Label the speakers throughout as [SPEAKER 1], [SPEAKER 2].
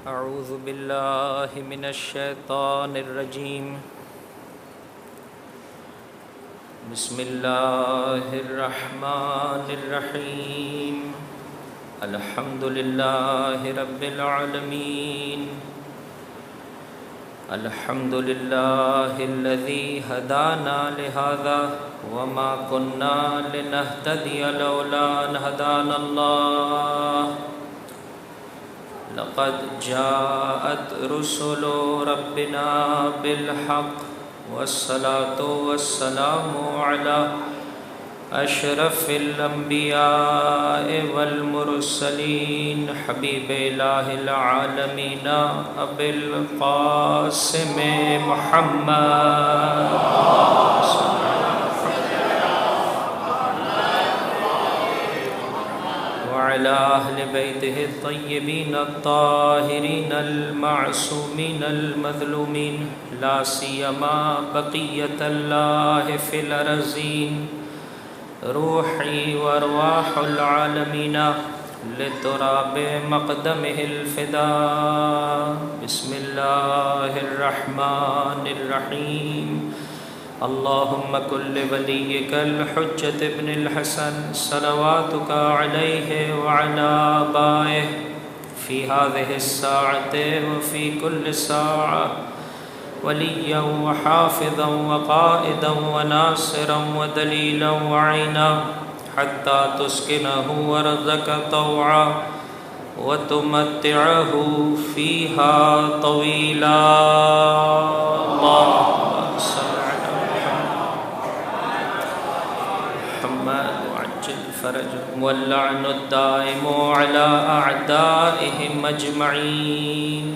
[SPEAKER 1] أعوذ بالله من الشيطان الرجيم. بسم الله الرحمن الرحيم. الحمد لله رب العالمين. الحمد لله الذي هدانا لهذا وما كنا لنهتدي لولا أن هدانا الله. لقد جاءت رسل ربنا بالحق والصلاة والسلام على أشرف الأنبياء والمرسلين حبيب إله العالمين أبي القاسم محمد وعلى أهل بيته الطيبين الطاهرين المعصومين المظلومين لا سيما بقية الله في الأرضين روحي وأرواح العالمين لتراب مقدمه الفداء. بسم الله الرحمن الرحيم. اللهم كن لوليك الحجة ابن الحسن صلواتك عليه وعلى آبائه في هذه الساعة وفي كل ساعة وليا وحافظا وقائدا وناصرا ودليلا وعينا حتى تسكنه أرضك طوعا وتمتعه فيها طويلا. اللهم صل على محمد وعجل فرجهم واللعن الدائم على أعدائهم أجمعين.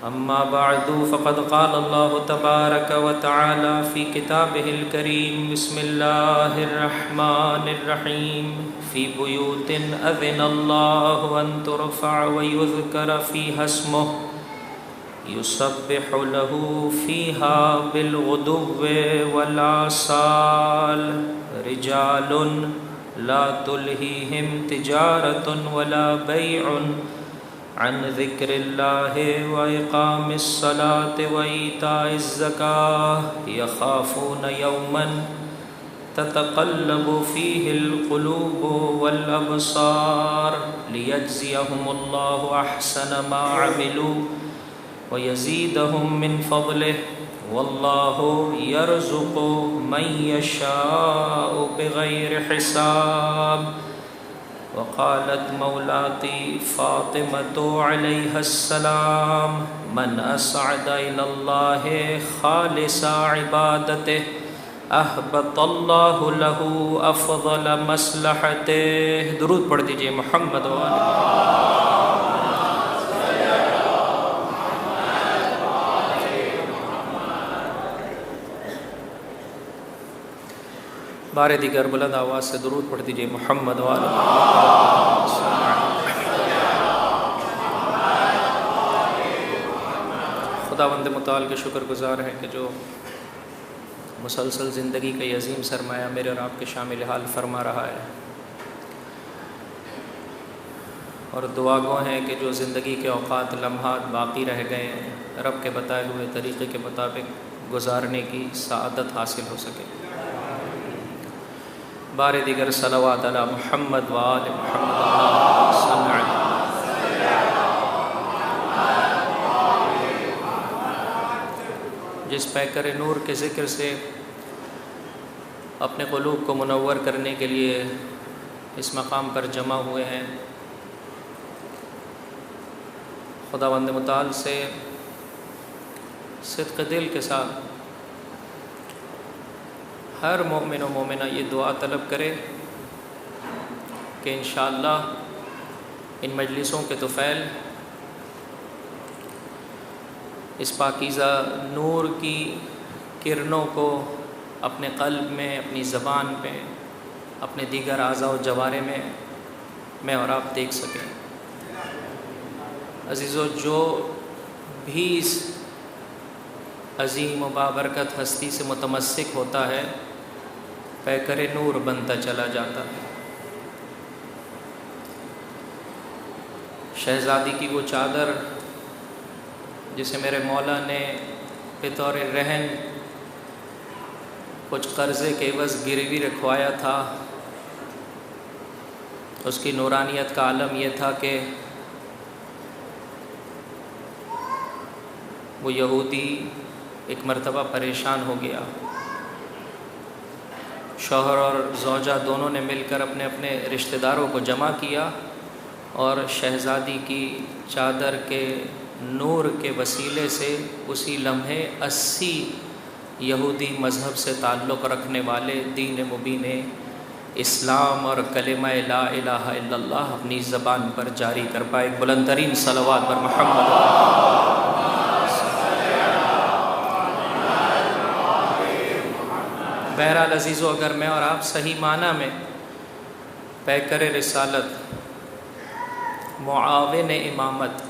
[SPEAKER 1] أما بعد فقد قال الله تبارك وتعالى في كتابه الكريم. بسم الله الرحمن الرحيم. في بيوت أذن الله أن ترفع ويذكر فيها اسمه يسبح له فيها بالغدو والآصال رجال لا تلهيهم تجارة ولا بيع عن ذكر الله وإقام الصلاة وإيتاء الزكاة يخافون يوما تتقلب فيه القلوب والأبصار ليجزيهم الله أحسن ما عملوا ويزيدهم من فضله والله يرزق من يشاء بغير حساب. وقالت مولاتي فاطمة عليها السلام من أسعد إلى الله خالص عبادته أحبط الله له أفضل مصلحته. درود پڑھ دیجئے محمد وآلہ. بار دیگر بلند آواز سے درود پڑھ دیجئے محمد وآلہ. خداوند متعال کے شکر گزار ہیں کہ جو مسلسل زندگی کا یہ عظیم سرمایہ میرے اور آپ کے شامل حال فرما رہا ہے، اور دعا گو ہیں کہ جو زندگی کے اوقات لمحات باقی رہ گئے ہیں رب کے بتائے ہوئے طریقے کے مطابق گزارنے کی سعادت حاصل ہو سکے. بار دیگر صلوات علی محمد وآل محمد. اللہم صل علی جس پیکر نور کے ذکر سے اپنے قلوب کو منور کرنے کے لیے اس مقام پر جمع ہوئے ہیں، خداوند متعال سے صدق دل کے ساتھ ہر مومن و مومنہ یہ دعا طلب کرے کہ انشاءاللہ ان مجلسوں کے طفیل اس پاکیزہ نور کی کرنوں کو اپنے قلب میں، اپنی زبان پہ، اپنے دیگر اعضاء و جوارح میں اور آپ دیکھ سکیں. عزیزو، جو بھی اس عظیم و بابرکت ہستی سے متمسک ہوتا ہے پیکر نور بنتا چلا جاتا ہے. شہزادی کی وہ چادر جسے میرے مولا نے بطور رہن کچھ قرضے کے عوض گروی رکھوایا تھا، اس کی نورانیت کا عالم یہ تھا کہ وہ یہودی ایک مرتبہ پریشان ہو گیا۔ شوہر اور زوجہ دونوں نے مل کر اپنے اپنے رشتہ داروں کو جمع کیا اور شہزادی کی چادر کے نور کے وسیلے سے اسی لمحے 80 یہودی مذہب سے تعلق رکھنے والے دین مبین اسلام اور کلمہ لا الہ الا اللہ اپنی زبان پر جاری کر پائے۔ بلند ترین صلوات پر محمد۔ بہرحال عزیزو، اگر میں اور آپ صحیح معنی میں پیکر رسالت، معاون امامت،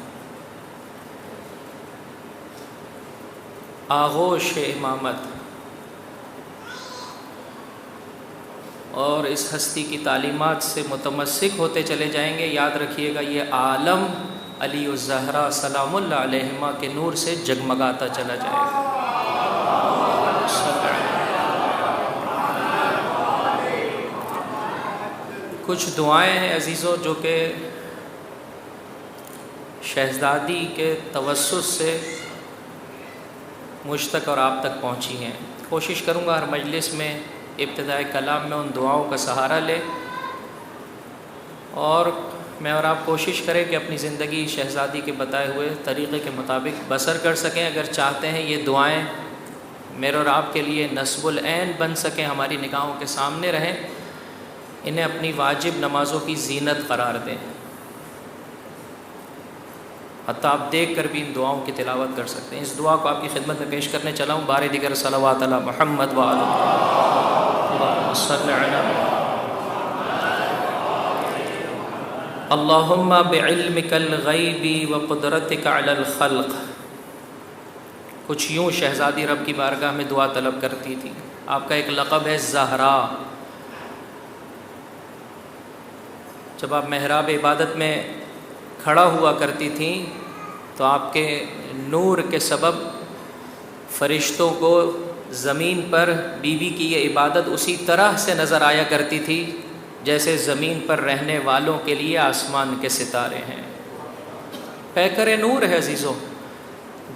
[SPEAKER 1] آغوش امامت اور اس ہستی کی تعلیمات سے متمسک ہوتے چلے جائیں گے، یاد رکھیے گا یہ عالم علی الزہرا سلام اللہ علیہما کے نور سے جگمگاتا چلا جائے گا۔ کچھ دعائیں ہیں عزیزو جو کہ شہزادی کے توسط سے مجھ تک اور آپ تک پہنچی ہیں۔ کوشش کروں گا ہر مجلس میں ابتدائی کلام میں ان دعاؤں کا سہارا لے اور میں اور آپ کوشش کریں کہ اپنی زندگی شہزادی کے بتائے ہوئے طریقے کے مطابق بسر کر سکیں۔ اگر چاہتے ہیں یہ دعائیں میرے اور آپ کے لیے نصب العین بن سکیں، ہماری نگاہوں کے سامنے رہیں، انہیں اپنی واجب نمازوں کی زینت قرار دیں، حتیٰ آپ دیکھ کر بھی ان دعاؤں کی تلاوت کر سکتے ہیں۔ اس دعا کو آپ کی خدمت میں پیش کرنے چلا ہوں۔ بار دیگر صلوات علی محمد وعلی اللہم صلی علی اللہم بعلمک الغیب وقدرتک علی الخلق۔ کچھ یوں شہزادی رب کی بارگاہ میں دعا طلب کرتی تھی۔ آپ کا ایک لقب ہے زہرا۔ جب آپ محراب عبادت میں کھڑا ہوا کرتی تھیں تو آپ کے نور کے سبب فرشتوں کو زمین پر بی بی کی یہ عبادت اسی طرح سے نظر آیا کرتی تھی جیسے زمین پر رہنے والوں کے لیے آسمان کے ستارے ہیں۔ پیکر نور ہے عزیزو۔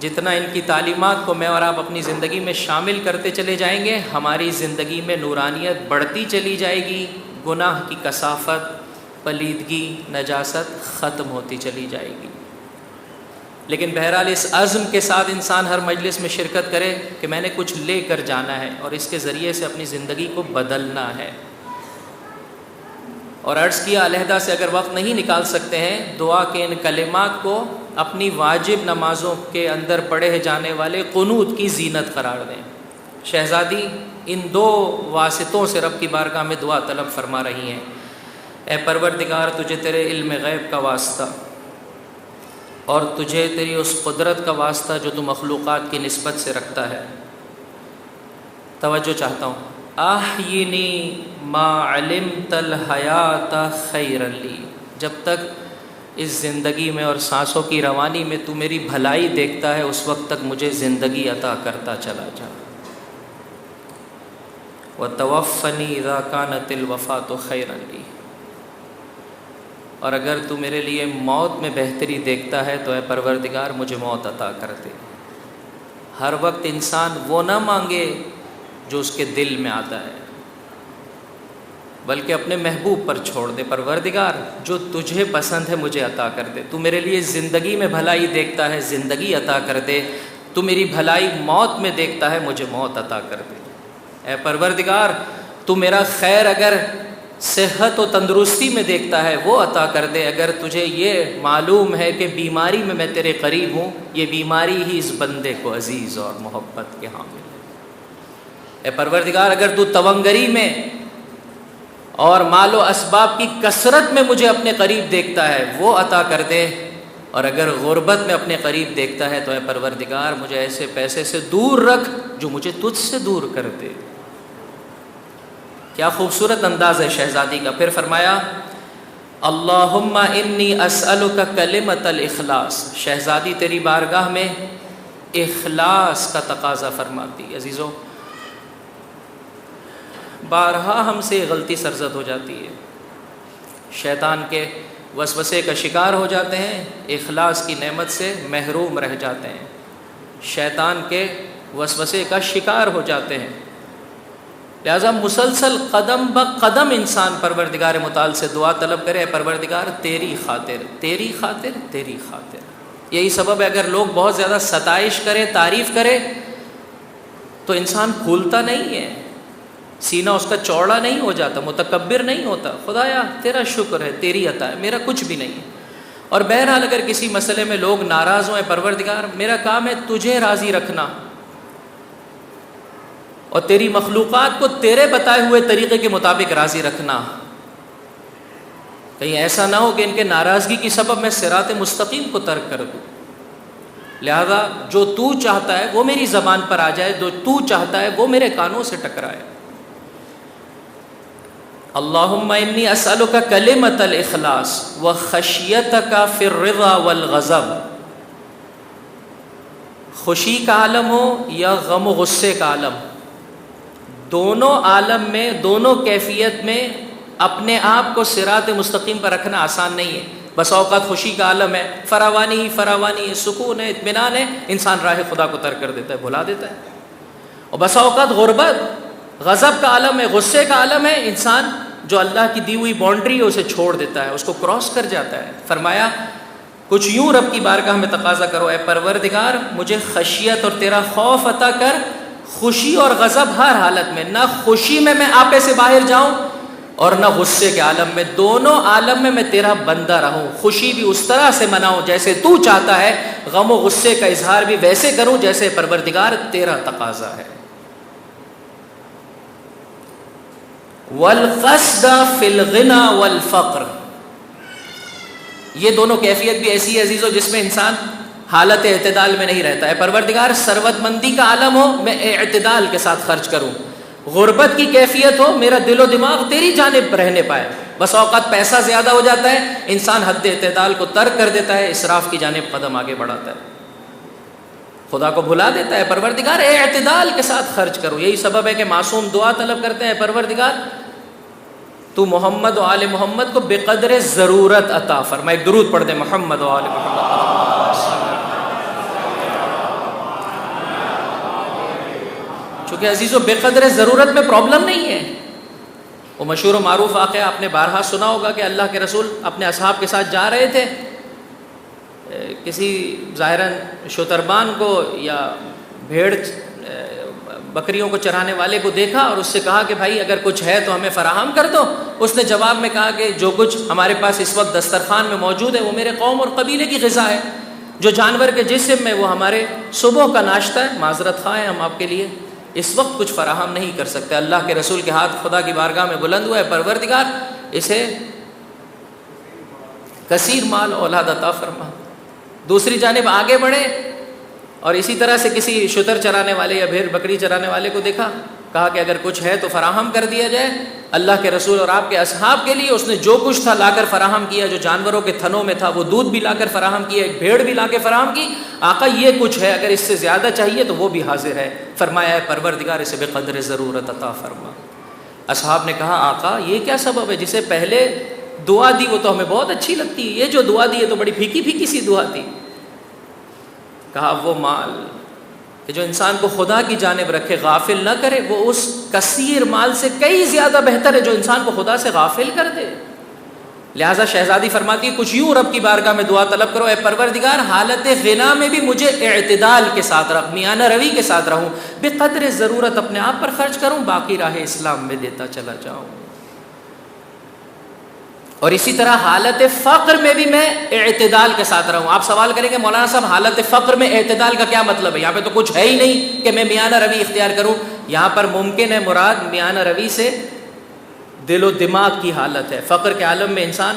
[SPEAKER 1] جتنا ان کی تعلیمات کو میں اور آپ اپنی زندگی میں شامل کرتے چلے جائیں گے، ہماری زندگی میں نورانیت بڑھتی چلی جائے گی، گناہ کی کثافت، پلیدگی، نجاست ختم ہوتی چلی جائے گی۔ لیکن بہرحال اس عزم کے ساتھ انسان ہر مجلس میں شرکت کرے کہ میں نے کچھ لے کر جانا ہے اور اس کے ذریعے سے اپنی زندگی کو بدلنا ہے۔ اور عرض کیا علیحدہ سے اگر وقت نہیں نکال سکتے ہیں، دعا کے ان کلمات کو اپنی واجب نمازوں کے اندر پڑھے جانے والے قنوت کی زینت قرار دیں۔ شہزادی ان دو واسطوں سے رب کی بارگاہ میں دعا طلب فرما رہی ہیں۔ اے پروردگار، تجھے تیرے علم غیب کا واسطہ اور تجھے تیری اس قدرت کا واسطہ جو تو مخلوقات کی نسبت سے رکھتا ہے۔ توجہ چاہتا ہوں۔ احینی ما علمت الحیات خیرا لی، جب تک اس زندگی میں اور سانسوں کی روانی میں تو میری بھلائی دیکھتا ہے اس وقت تک مجھے زندگی عطا کرتا چلا جا۔ وتوفنی اذا کانت الوفاۃ خیرا لی، اور اگر تو میرے لیے موت میں بہتری دیکھتا ہے تو اے پروردگار مجھے موت عطا کر دے۔ ہر وقت انسان وہ نہ مانگے جو اس کے دل میں آتا ہے، بلکہ اپنے محبوب پر چھوڑ دے۔ پروردگار جو تجھے پسند ہے مجھے عطا کر دے۔ تو میرے لیے زندگی میں بھلائی دیکھتا ہے، زندگی عطا کر دے۔ تو میری بھلائی موت میں دیکھتا ہے، مجھے موت عطا کر دے۔ اے پروردگار تو میرا خیر اگر صحت و تندرستی میں دیکھتا ہے وہ عطا کر دے۔ اگر تجھے یہ معلوم ہے کہ بیماری میں تیرے قریب ہوں، یہ بیماری ہی اس بندے کو عزیز اور محبت کے حامل ہے۔ اے پروردگار اگر تو توانگری میں اور مال و اسباب کی کثرت میں مجھے اپنے قریب دیکھتا ہے وہ عطا کر دے، اور اگر غربت میں اپنے قریب دیکھتا ہے تو اے پروردگار مجھے ایسے پیسے سے دور رکھ جو مجھے تجھ سے دور کر دے۔ کیا خوبصورت انداز ہے شہزادی کا۔ پھر فرمایا اللہم انی اسألک کلمۃ الاخلاص، شہزادی تیری بارگاہ میں اخلاص کا تقاضا فرماتی۔ عزیزو، بارہا ہم سے غلطی سرزد ہو جاتی ہے، شیطان کے وسوسے کا شکار ہو جاتے ہیں، اخلاص کی نعمت سے محروم رہ جاتے ہیں، شیطان کے وسوسے کا شکار ہو جاتے ہیں۔ لہذا مسلسل قدم بقدم انسان پروردگار متعال سے دعا طلب کرے، پروردگار تیری خاطر تیری خاطر تیری خاطر۔ یہی سبب ہے اگر لوگ بہت زیادہ ستائش کرے، تعریف کرے، تو انسان پھولتا نہیں ہے، سینہ اس کا چوڑا نہیں ہو جاتا، متکبر نہیں ہوتا۔ خدایا تیرا شکر ہے، تیری عطا ہے، میرا کچھ بھی نہیں ہے۔ اور بہرحال اگر کسی مسئلے میں لوگ ناراض ہوئے، پروردگار میرا کام ہے تجھے راضی رکھنا اور تیری مخلوقات کو تیرے بتائے ہوئے طریقے کے مطابق راضی رکھنا، کہیں ایسا نہ ہو کہ ان کے ناراضگی کی سبب میں صراط مستقیم کو ترک کر دوں۔ لہذا جو تو چاہتا ہے وہ میری زبان پر آ جائے، جو تو چاہتا ہے وہ میرے کانوں سے ٹکرائے۔ اللہم انی اسألک کلمۃ الاخلاص وخشیتک فی الرضا والغضب، خوشی کا عالم ہو یا غم و غصے کا عالم، دونوں عالم میں، دونوں کیفیت میں اپنے آپ کو صراط مستقیم پر رکھنا آسان نہیں ہے۔ بس اوقات خوشی کا عالم ہے، فراوانی ہی فراوانی ہے، سکون ہے، اطمینان ہے، انسان راہ خدا کو ترک کر دیتا ہے، بھلا دیتا ہے۔ اور بس اوقات غربت، غضب کا عالم ہے، غصے کا عالم ہے، انسان جو اللہ کی دی ہوئی باؤنڈری ہے اسے چھوڑ دیتا ہے، اس کو کراس کر جاتا ہے۔ فرمایا کچھ یوں رب کی بارگاہ میں تقاضا کرو، اے پروردگار مجھے خشیت اور تیرا خوف عطا کر، خوشی اور غضب ہر حالت میں، نہ خوشی میں آپے سے باہر جاؤں اور نہ غصے کے عالم میں، دونوں عالم میں تیرا بندہ رہوں، خوشی بھی اس طرح سے مناؤں جیسے تو چاہتا ہے، غم و غصے کا اظہار بھی ویسے کروں جیسے پروردگار تیرا تقاضا ہے۔ والقصد فی الغنى والفقر، یہ دونوں کیفیت بھی ایسی ہے عزیزو جس میں انسان حالت اعتدال میں نہیں رہتا ہے۔ پروردگار ثروت مندی کا عالم ہو، میں اعتدال کے ساتھ خرچ کروں، غربت کی کیفیت ہو، میرا دل و دماغ تیری جانب رہنے پائے۔ بس اوقات پیسہ زیادہ ہو جاتا ہے، انسان حد اعتدال کو ترک کر دیتا ہے، اسراف کی جانب قدم آگے بڑھاتا ہے، خدا کو بھلا دیتا ہے۔ پروردگار اعتدال کے ساتھ خرچ کرو، یہی سبب ہے کہ معصوم دعا طلب کرتے ہیں، پروردگار تو محمد و آل محمد کو بے قدر ضرورت عطا فرما۔ ایک درود پڑھ دیں، محمد و آل محمد۔ چونکہ عزیزو بے قدر ضرورت میں پرابلم نہیں ہے۔ وہ مشہور و معروف واقعہ آپ نے بارہا سنا ہوگا کہ اللہ کے رسول اپنے اصحاب کے ساتھ جا رہے تھے، کسی ظاہراً شتربان کو یا بھیڑ بکریوں کو چرانے والے کو دیکھا اور اس سے کہا کہ بھائی اگر کچھ ہے تو ہمیں فراہم کر دو۔ اس نے جواب میں کہا کہ جو کچھ ہمارے پاس اس وقت دسترخوان میں موجود ہے وہ میرے قوم اور قبیلے کی غذا ہے، جو جانور کے جسم میں وہ ہمارے صبح کا ناشتہ ہے، معذرت خواہ ہیں ہم آپ کے لیے اس وقت کچھ فراہم نہیں کر سکتے۔ اللہ کے رسول کے ہاتھ خدا کی بارگاہ میں بلند ہوا ہے، پروردگار اسے کثیر مال اولاد عطا فرما۔ دوسری جانب آگے بڑھے اور اسی طرح سے کسی شتر چرانے والے یا بھیڑ بکری چرانے والے کو دیکھا، کہا کہ اگر کچھ ہے تو فراہم کر دیا جائے۔ اللہ کے رسول اور آپ کے اصحاب کے لیے اس نے جو کچھ تھا لا کر فراہم کیا، جو جانوروں کے تھنوں میں تھا وہ دودھ بھی لا کر فراہم کیا، ایک بھیڑ بھی لا کے فراہم کی۔ آقا یہ کچھ ہے، اگر اس سے زیادہ چاہیے تو وہ بھی حاضر ہے۔ فرمایا ہے پروردگار اسے بے قدر ضرورت عطا فرما۔ اصحاب نے کہا آقا یہ کیا سبب ہے؟ جسے پہلے دعا دی وہ تو ہمیں بہت اچھی لگتی ہے، یہ جو دعا دی ہے تو بڑی پھیکی پھیکی سی دعا تھی۔ کہا وہ مال کہ جو انسان کو خدا کی جانب رکھے، غافل نہ کرے، وہ اس کثیر مال سے کئی زیادہ بہتر ہے جو انسان کو خدا سے غافل کر دے۔ لہٰذا شہزادی فرماتی ہے کچھ یوں رب کی بارگاہ میں دعا طلب کرو، اے پروردگار حالت غنا میں بھی مجھے اعتدال کے ساتھ رکھ، میانہ روی کے ساتھ رہوں، بے قدر ضرورت اپنے آپ پر خرچ کروں، باقی راہ اسلام میں دیتا چلا جاؤں۔ اور اسی طرح حالت فقر میں بھی میں اعتدال کے ساتھ رہوں۔ آپ سوال کریں گے مولانا صاحب حالت فقر میں اعتدال کا کیا مطلب ہے؟ یہاں پہ تو کچھ ہے ہی نہیں کہ میں میانہ روی اختیار کروں۔ یہاں پر ممکن ہے مراد میانہ روی سے دل و دماغ کی حالت ہے۔ فقر کے عالم میں انسان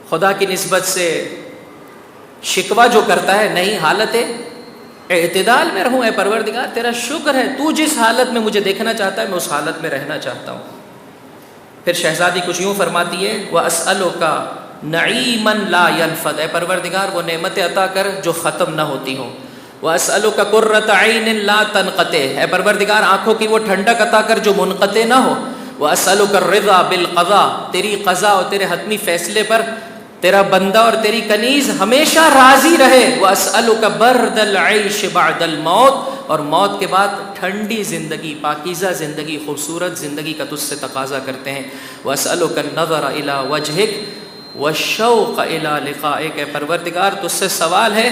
[SPEAKER 1] خدا کی نسبت سے شکوہ جو کرتا ہے، نہیں، حالت اعتدال میں رہوں۔ اے پروردگار تیرا شکر ہے، تو جس حالت میں مجھے دیکھنا چاہتا ہے میں اس حالت میں رہنا چاہتا ہوں۔ پھر شہزادی کچھ یوں فرماتی ہے وَأَسْأَلُكَ نَعِيمًا لَا يَنْفَدُ، اے پروردگار وہ نعمتیں عطا کر جو ختم نہ ہوتی ہوں. وَأَسْأَلُكَ قُرَّةَ عَيْنٍ لَا تَنْقَطِعُ، اے پروردگار آنکھوں کی وہ ٹھنڈک عطا کر جو منقطع نہ ہو. وَأَسْأَلُكَ الرِّضَا بِالْقَضَاء، تیری قضا اور تیرے حتمی فیصلے پر تیرا بندہ اور تیری کنیز ہمیشہ راضی رہے. وَأَسْأَلُكَ بَرْدَ الْعَيْشِ بَعْدَ الْمَوْتِ، اور موت کے بعد ٹھنڈی زندگی، پاکیزہ زندگی، خوبصورت زندگی کا تجھ سے تقاضا کرتے ہیں. وَأَسْأَلُكَ النَّظَرَ إِلَى وَجْهِكَ وَالشَّوْقَ إِلَى لِقَائِكَ، اے پروردگار تجھ سے سوال ہے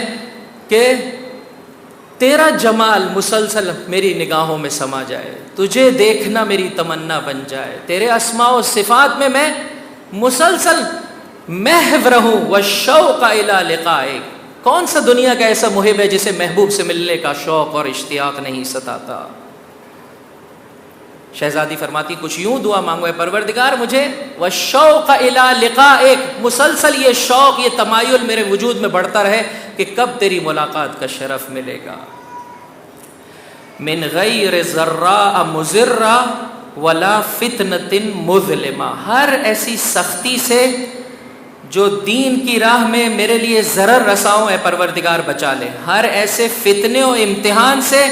[SPEAKER 1] کہ تیرا جمال مسلسل میری نگاہوں میں سما جائے، تجھے دیکھنا میری تمنا بن جائے، تیرے اسماء و صفات میں مسلسل محو رہوں. والشوق الی لقائک، کون سا دنیا کا ایسا محب ہے جسے محبوب سے ملنے کا شوق اور اشتیاق نہیں ستاتا. شہزادی فرماتی کچھ یوں دعا مانگو، اے پروردگار مجھے والشوق الی لقائک، مسلسل یہ شوق، یہ تمایل میرے وجود میں بڑھتا رہے کہ کب تیری ملاقات کا شرف ملے گا. من غیر ضراء مضرہ ولا فتنۃ مظلمہ، ہر ایسی سختی سے جو دین کی راہ میں میرے لیے ضرر رساؤں اے پروردگار بچا لے، ہر ایسے فتنے و امتحان سے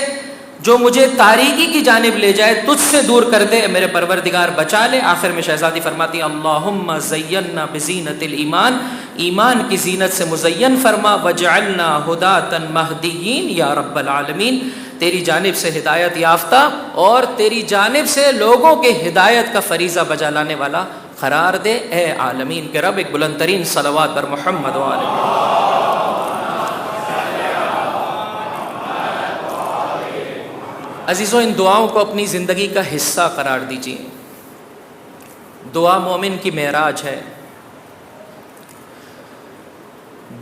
[SPEAKER 1] جو مجھے تاریکی کی جانب لے جائے تجھ سے دور کر دے میرے پروردگار بچا لے. آخر میں شہزادی فرماتی اللہم زینا بزینت الایمان، ایمان کی زینت سے مزین فرما. وجعلنا ہداۃ مہدیین یا رب العالمین، تیری جانب سے ہدایت یافتہ اور تیری جانب سے لوگوں کے ہدایت کا فریضہ بجا لانے والا قرار دے اے عالمین کے رب. ایک بلند ترین صلوات بر محمد و آلہ. عزیزو، ان دعاؤں کو اپنی زندگی کا حصہ قرار دیجیے. دعا مومن کی معراج ہے،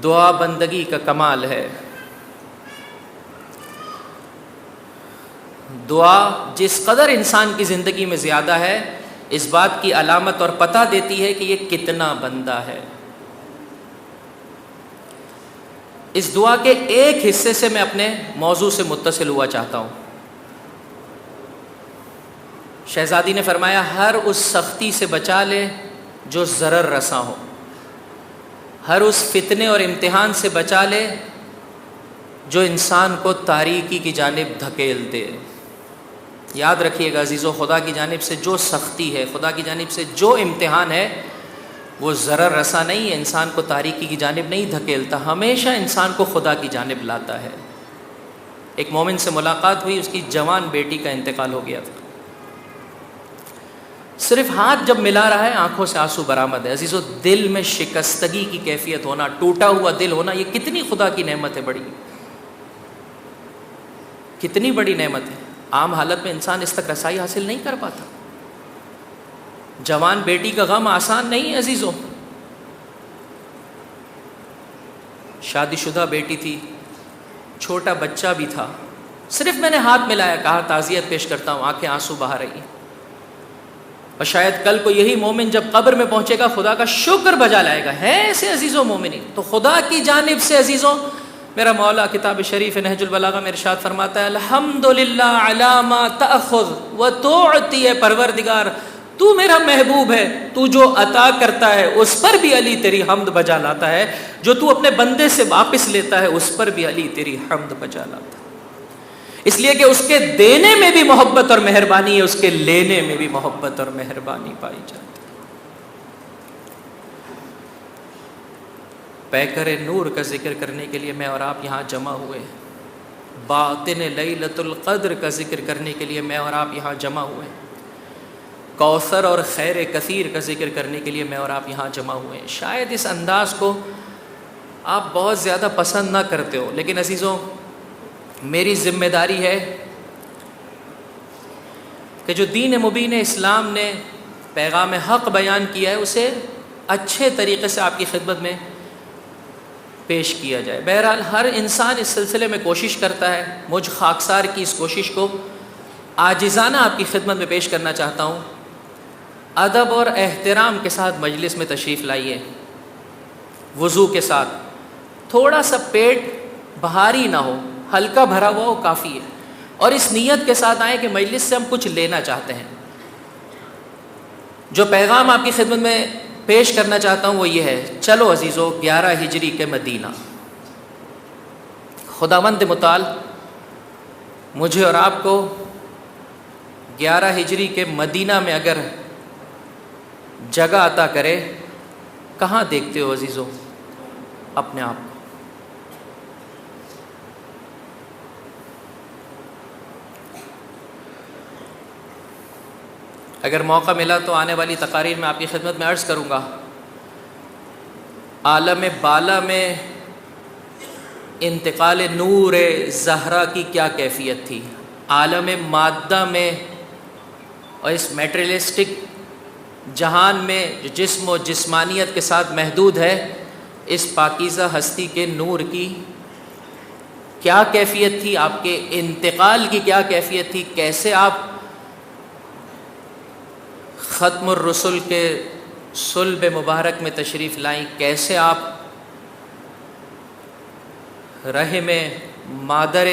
[SPEAKER 1] دعا بندگی کا کمال ہے. دعا جس قدر انسان کی زندگی میں زیادہ ہے، اس بات کی علامت اور پتہ دیتی ہے کہ یہ کتنا بندہ ہے. اس دعا کے ایک حصے سے میں اپنے موضوع سے متصل ہوا چاہتا ہوں. شہزادی نے فرمایا ہر اس سختی سے بچا لے جو ضرر رساں ہو، ہر اس فتنے اور امتحان سے بچا لے جو انسان کو تاریکی کی جانب دھکیل دے. یاد رکھیے گا عزیزو، خدا کی جانب سے جو سختی ہے، خدا کی جانب سے جو امتحان ہے، وہ ضرر رساں نہیں ہے، انسان کو تاریکی کی جانب نہیں دھکیلتا، ہمیشہ انسان کو خدا کی جانب لاتا ہے. ایک مومن سے ملاقات ہوئی، اس کی جوان بیٹی کا انتقال ہو گیا تھا. صرف ہاتھ جب ملا رہا ہے آنکھوں سے آنسو برآمد ہے. عزیزو، دل میں شکستگی کی کیفیت ہونا، ٹوٹا ہوا دل ہونا، یہ کتنی خدا کی نعمت ہے، بڑی کتنی بڑی نعمت ہے. عام حالت میں انسان اس تک رسائی حاصل نہیں کر پاتا. جوان بیٹی کا غم آسان نہیں ہے عزیزو. شادی شدہ بیٹی تھی، چھوٹا بچہ بھی تھا. صرف میں نے ہاتھ ملایا، کہا تعزیت پیش کرتا ہوں، آنکھیں آنسو بہا رہی ہیں. اور شاید کل کو یہی مومن جب قبر میں پہنچے گا خدا کا شکر بجا لائے گا. ہے ایسے عزیزو مومنین. تو خدا کی جانب سے عزیزو، میرا مولا کتاب شریف نہج البلاغہ میں ارشاد فرماتا ہے الحمدللہ علی ما تأخذ وتعطی، پروردگار تو میرا محبوب ہے، تو جو عطا کرتا ہے اس پر بھی علی تیری حمد بجا لاتا ہے، جو تو اپنے بندے سے واپس لیتا ہے اس پر بھی علی تیری حمد بجا لاتا ہے. اس لیے کہ اس کے دینے میں بھی محبت اور مہربانی ہے، اس کے لینے میں بھی محبت اور مہربانی پائی جاتی ہے. پیکر نور کا ذکر کرنے کے لیے میں اور آپ یہاں جمع ہوئے، باطن لیلۃ القدر کا ذکر کرنے کے لیے میں اور آپ یہاں جمع ہوئے، کوثر اور خیر کثیر کا ذکر کرنے کے لیے میں اور آپ یہاں جمع ہوئے ہیں. شاید اس انداز کو آپ بہت زیادہ پسند نہ کرتے ہو، لیکن عزیزوں میری ذمہ داری ہے کہ جو دین مبین اسلام نے پیغام حق بیان کیا ہے اسے اچھے طریقے سے آپ کی خدمت میں پیش کیا جائے. بہرحال ہر انسان اس سلسلے میں کوشش کرتا ہے. مجھ خاکسار کی اس کوشش کو عاجزانہ آپ کی خدمت میں پیش کرنا چاہتا ہوں. ادب اور احترام کے ساتھ مجلس میں تشریف لائیے، وضو کے ساتھ، تھوڑا سا پیٹ بھاری نہ ہو، ہلکا بھرا ہوا ہو کافی ہے، اور اس نیت کے ساتھ آئیں کہ مجلس سے ہم کچھ لینا چاہتے ہیں. جو پیغام آپ کی خدمت میں پیش کرنا چاہتا ہوں وہ یہ ہے، چلو عزیزو 11 ہجری کے مدینہ۔ خداوند متعال مجھے اور آپ کو 11 ہجری کے مدینہ میں اگر جگہ عطا کرے، کہاں دیکھتے ہو عزیزو اپنے آپ کو؟ اگر موقع ملا تو آنے والی تقاریر میں آپ کی خدمت میں عرض کروں گا، عالم بالا میں انتقال نور زہرا کی کیا کیفیت تھی، عالم مادہ میں اور اس میٹریلسٹک جہان میں جو جسم و جسمانیت کے ساتھ محدود ہے، اس پاکیزہ ہستی کے نور کی کیا کیفیت تھی، آپ کے انتقال کی کیا کیفیت تھی، کیسے آپ ختم الرسل کے صلب مبارک میں تشریف لائیں، کیسے آپ رحم مادر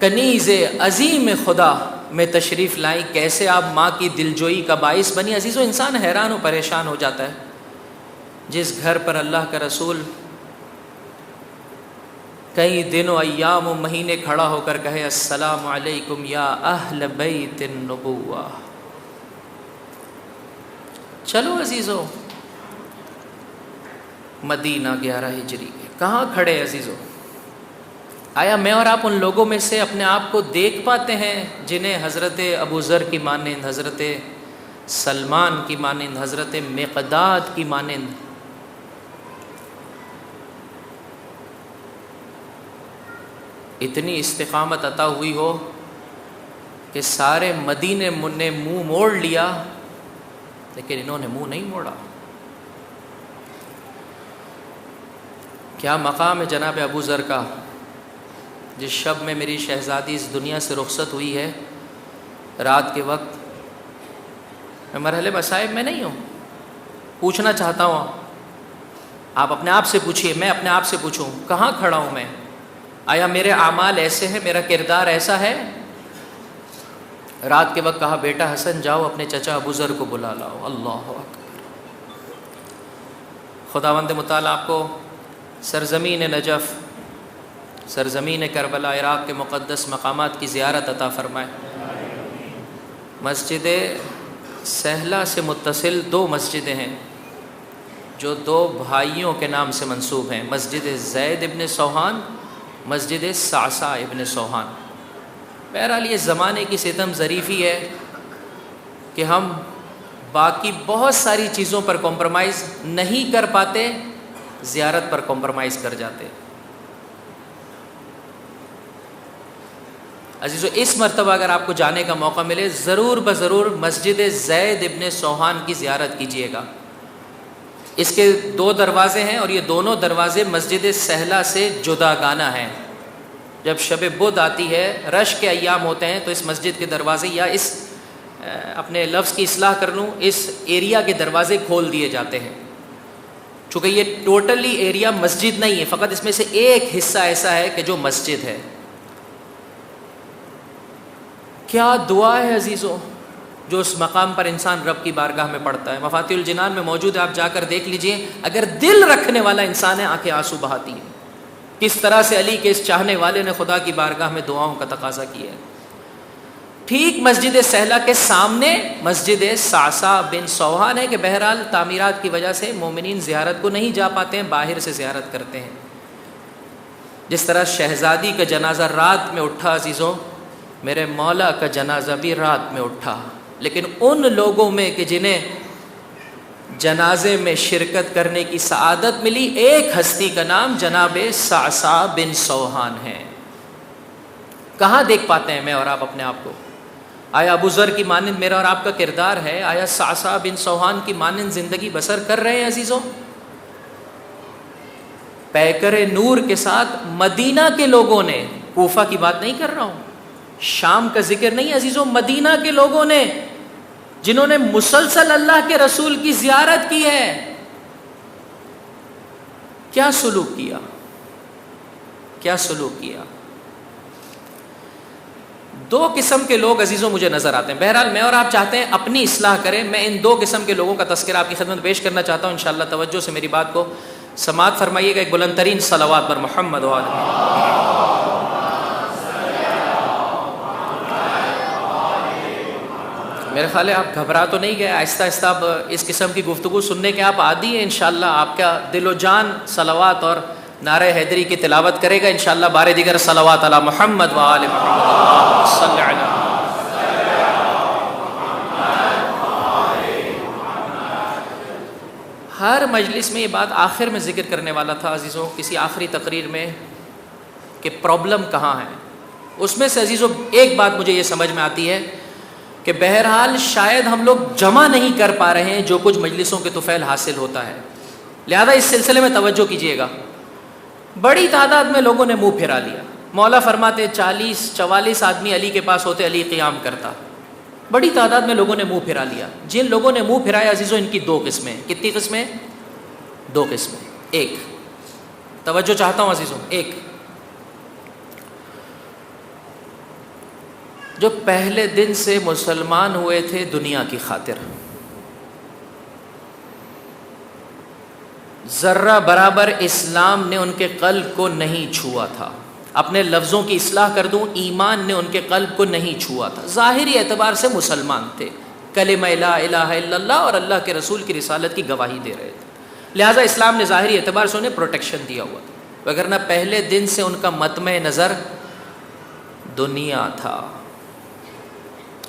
[SPEAKER 1] کنیز عظیم خدا میں تشریف لائیں، کیسے آپ ماں کی دلجوئی کا باعث بنی۔ عزیزو انسان حیران و پریشان ہو جاتا ہے جس گھر پر اللہ کا رسول کئی دن و ایام و مہینے کھڑا ہو کر کہے السلام علیکم یا اہل بیت النبوہ۔ چلو عزیزو مدینہ 11 ہجری کے کہاں کھڑے عزیزو؟ آیا میں اور آپ ان لوگوں میں سے اپنے آپ کو دیکھ پاتے ہیں جنہیں حضرت ابو ذر کی مانند، حضرت سلمان کی مانند، حضرت مقداد کی مانند اتنی استقامت عطا ہوئی ہو کہ سارے مدینے نے منہ موڑ لیا لیکن انہوں نے منہ نہیں موڑا؟ کیا مقام ہے جناب ابو ذر کا، جس شب میں میری شہزادی اس دنیا سے رخصت ہوئی ہے، رات کے وقت میں مرحلے مصائب میں نہیں ہوں۔ پوچھنا چاہتا ہوں، آپ اپنے آپ سے پوچھئے، میں اپنے آپ سے پوچھوں، کہاں کھڑا ہوں میں؟ آیا میرے اعمال ایسے ہیں، میرا کردار ایسا ہے؟ رات کے وقت کہا بیٹا حسن جاؤ اپنے چچا ابو ذر کو بلا لاؤ۔ اللہ اکبر۔ خداوند متعال آپ کو سرزمین نجف، سرزمین کربلا، عراق کے مقدس مقامات کی زیارت عطا فرمائے۔ مسجد سہلہ سے متصل 2 مسجدیں ہیں جو 2 بھائیوں کے نام سے منسوب ہیں، مسجد زید ابن سوہان، مسجد صعصع ابن سوہان۔ بہرحال یہ زمانے کی ستم ظریفی ہے کہ ہم باقی بہت ساری چیزوں پر کمپرومائز نہیں کر پاتے، زیارت پر کمپرومائز کر جاتے۔ عزیزو اس مرتبہ اگر آپ کو جانے کا موقع ملے، ضرور بضرور مسجد زید ابن سوہان کی زیارت کیجیے گا۔ اس کے 2 دروازے ہیں اور یہ دونوں دروازے مسجد سہلہ سے جداگانہ ہیں۔ جب شب بدھ آتی ہے، رش کے ایام ہوتے ہیں، تو اس مسجد کے دروازے، یا اس اپنے لفظ کی اصلاح کر لوں، اس ایریا کے دروازے کھول دیے جاتے ہیں۔ چونکہ یہ ٹوٹلی ایریا مسجد نہیں ہے، فقط اس میں سے ایک حصہ ایسا ہے کہ جو مسجد ہے۔ کیا دعا ہے عزیزو جو اس مقام پر انسان رب کی بارگاہ میں پڑھتا ہے۔ مفاتیح الجنان میں موجود ہے، آپ جا کر دیکھ لیجئے۔ اگر دل رکھنے والا انسان ہے، آنکھیں آنسو بہاتی ہیں۔ کس طرح سے علی کے اس چاہنے والے نے خدا کی بارگاہ میں دعاؤں کا تقاضا کیا ہے۔ ٹھیک مسجد سہلہ کے سامنے مسجد صعصع بن سوہان ہے کہ بہرحال تعمیرات کی وجہ سے مومنین زیارت کو نہیں جا پاتے ہیں، باہر سے زیارت کرتے ہیں۔ جس طرح شہزادی کا جنازہ رات میں اٹھا عزیزوں، میرے مولا کا جنازہ بھی رات میں اٹھا، لیکن ان لوگوں میں کہ جنہیں جنازے میں شرکت کرنے کی سعادت ملی، ایک ہستی کا نام جناب صعصع بن سوہان ہے۔ کہاں دیکھ پاتے ہیں میں اور آپ اپنے آپ کو؟ آیا ابو ذر کی مانند میرا اور آپ کا کردار ہے؟ آیا صعصع بن سوہان کی مانند زندگی بسر کر رہے ہیں عزیزوں؟ پیکر نور کے ساتھ مدینہ کے لوگوں نے، کوفہ کی بات نہیں کر رہا ہوں، شام کا ذکر نہیں عزیزوں، مدینہ کے لوگوں نے جنہوں نے مسلسل اللہ کے رسول کی زیارت کی ہے، کیا سلوک کیا، کیا سلوک کیا؟ دو قسم کے لوگ عزیزوں مجھے نظر آتے ہیں. بہرحال میں اور آپ چاہتے ہیں اپنی اصلاح کریں. میں ان دو قسم کے لوگوں کا تذکرہ آپ کی خدمت میں پیش کرنا چاہتا ہوں. انشاءاللہ توجہ سے میری بات کو سماعت فرمائیے گا. ایک بلند ترین صلوات پر محمد و آلہ. میرے خیال ہے آپ گھبرا تو نہیں گئے. آہستہ آہستہ اب اس قسم کی گفتگو سننے کے آپ عادی ہیں. انشاءاللہ آپ کا دل و جان صلوات اور نعرہ حیدری کی تلاوت کرے گا. انشاءاللہ بار دیگر صلوات علی محمد و آل محمد صلی علی. ہر مجلس میں یہ بات آخر میں ذکر کرنے والا تھا عزیزوں, کسی آخری تقریر میں, کہ پرابلم کہاں ہے. اس میں سے عزیزوں ایک بات مجھے یہ سمجھ میں آتی ہے کہ بہرحال شاید ہم لوگ جمع نہیں کر پا رہے ہیں جو کچھ مجلسوں کے طفیل حاصل ہوتا ہے. لہذا اس سلسلے میں توجہ کیجیے گا. بڑی تعداد میں لوگوں نے منہ پھیرا لیا. مولا فرماتے 40-44 آدمی علی کے پاس ہوتے, علی قیام کرتا. بڑی تعداد میں لوگوں نے منہ پھیرا لیا. جن لوگوں نے منہ پھرایا عزیزوں, ان کی دو قسمیں. کتنی قسمیں؟ دو قسمیں. ایک, توجہ چاہتا ہوں عزیزوں, ایک جو پہلے دن سے مسلمان ہوئے تھے دنیا کی خاطر, ذرہ برابر اسلام نے ان کے قلب کو نہیں چھوا تھا. اپنے لفظوں کی اصلاح کر دوں, ایمان نے ان کے قلب کو نہیں چھوا تھا. ظاہری اعتبار سے مسلمان تھے, کلمہ لا الہ الا اللہ اور اللہ کے رسول کی رسالت کی گواہی دے رہے تھے. لہٰذا اسلام نے ظاہری اعتبار سے انہیں پروٹیکشن دیا ہوا تھا, وگرنہ پہلے دن سے ان کا مطمع نظر دنیا تھا.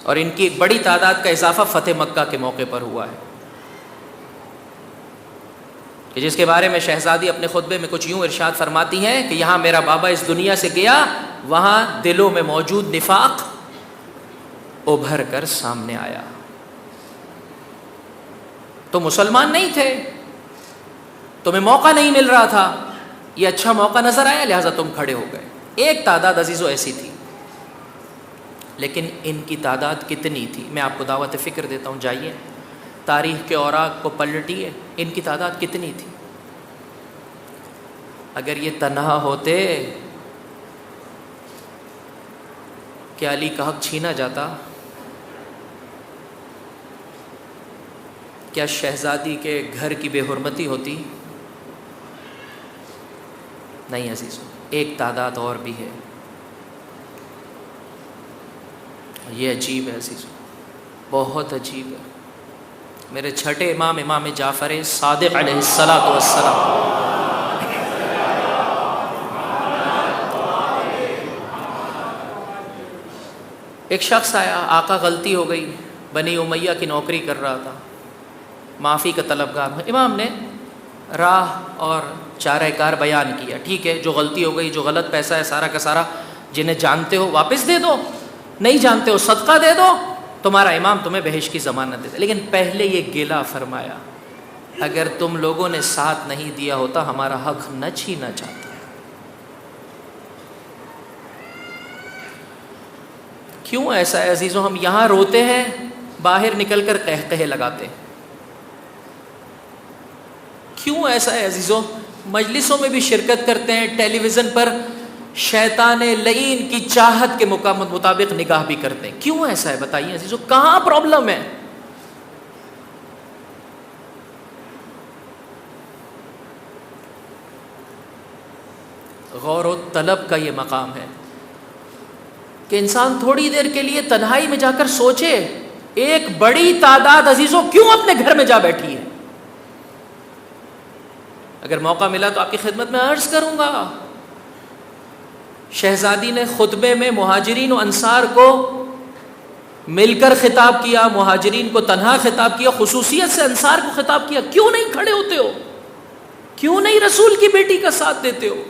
[SPEAKER 1] اور ان کی ایک بڑی تعداد کا اضافہ فتح مکہ کے موقع پر ہوا ہے, کہ جس کے بارے میں شہزادی اپنے خطبے میں کچھ یوں ارشاد فرماتی ہیں کہ یہاں میرا بابا اس دنیا سے گیا, وہاں دلوں میں موجود نفاق ابھر کر سامنے آیا. تو مسلمان نہیں تھے, تمہیں موقع نہیں مل رہا تھا, یہ اچھا موقع نظر آیا لہٰذا تم کھڑے ہو گئے. ایک تعداد عزیزو ایسی تھی. لیکن ان کی تعداد کتنی تھی میں آپ کو دعوت فکر دیتا ہوں. جائیے تاریخ کے اوراق کو پلٹیے, ان کی تعداد کتنی تھی. اگر یہ تنہا ہوتے کیا علی کا حق چھینا جاتا؟ کیا شہزادی کے گھر کی بے حرمتی ہوتی؟ نہیں عزیزو, ایک تعداد اور بھی ہے. یہ عجیب ہے عزیزو, بہت عجیب ہے. میرے چھٹے امام, امام جعفر صادق علیہ الصلوۃ والسلام, ایک شخص آیا, آقا غلطی ہو گئی, بنی امیہ کی نوکری کر رہا تھا, معافی کا طلبگار. امام نے راہ اور چارہ کار بیان کیا, ٹھیک ہے جو غلطی ہو گئی, جو غلط پیسہ ہے سارا کا سارا جنہیں جانتے ہو واپس دے دو, نہیں جانتے ہو صدقہ دے دو, تمہارا امام تمہیں بہشت کی ضمانت دیتا. لیکن پہلے یہ گلہ فرمایا, اگر تم لوگوں نے ساتھ نہیں دیا ہوتا ہمارا حق نہ چھینا چاہتا. کیوں ایسا ہے عزیزوں؟ ہم یہاں روتے ہیں, باہر نکل کر قہقہے لگاتے ہیں. کیوں ایسا ہے عزیزوں؟ مجلسوں میں بھی شرکت کرتے ہیں, ٹیلی ویژن پر شیطان لعین کی چاہت کے مطابق نگاہ بھی کرتے ہیں. کیوں ایسا ہے بتائیے عزیزو, کہاں پرابلم ہے؟ غور و طلب کا یہ مقام ہے کہ انسان تھوڑی دیر کے لیے تنہائی میں جا کر سوچے, ایک بڑی تعداد عزیزو کیوں اپنے گھر میں جا بیٹھی ہے. اگر موقع ملا تو آپ کی خدمت میں عرض کروں گا, شہزادی نے خطبے میں مہاجرین و انصار کو مل کر خطاب کیا, مہاجرین کو تنہا خطاب کیا, خصوصیت سے انصار کو خطاب کیا. کیوں نہیں کھڑے ہوتے ہو؟ کیوں نہیں رسول کی بیٹی کا ساتھ دیتے ہو؟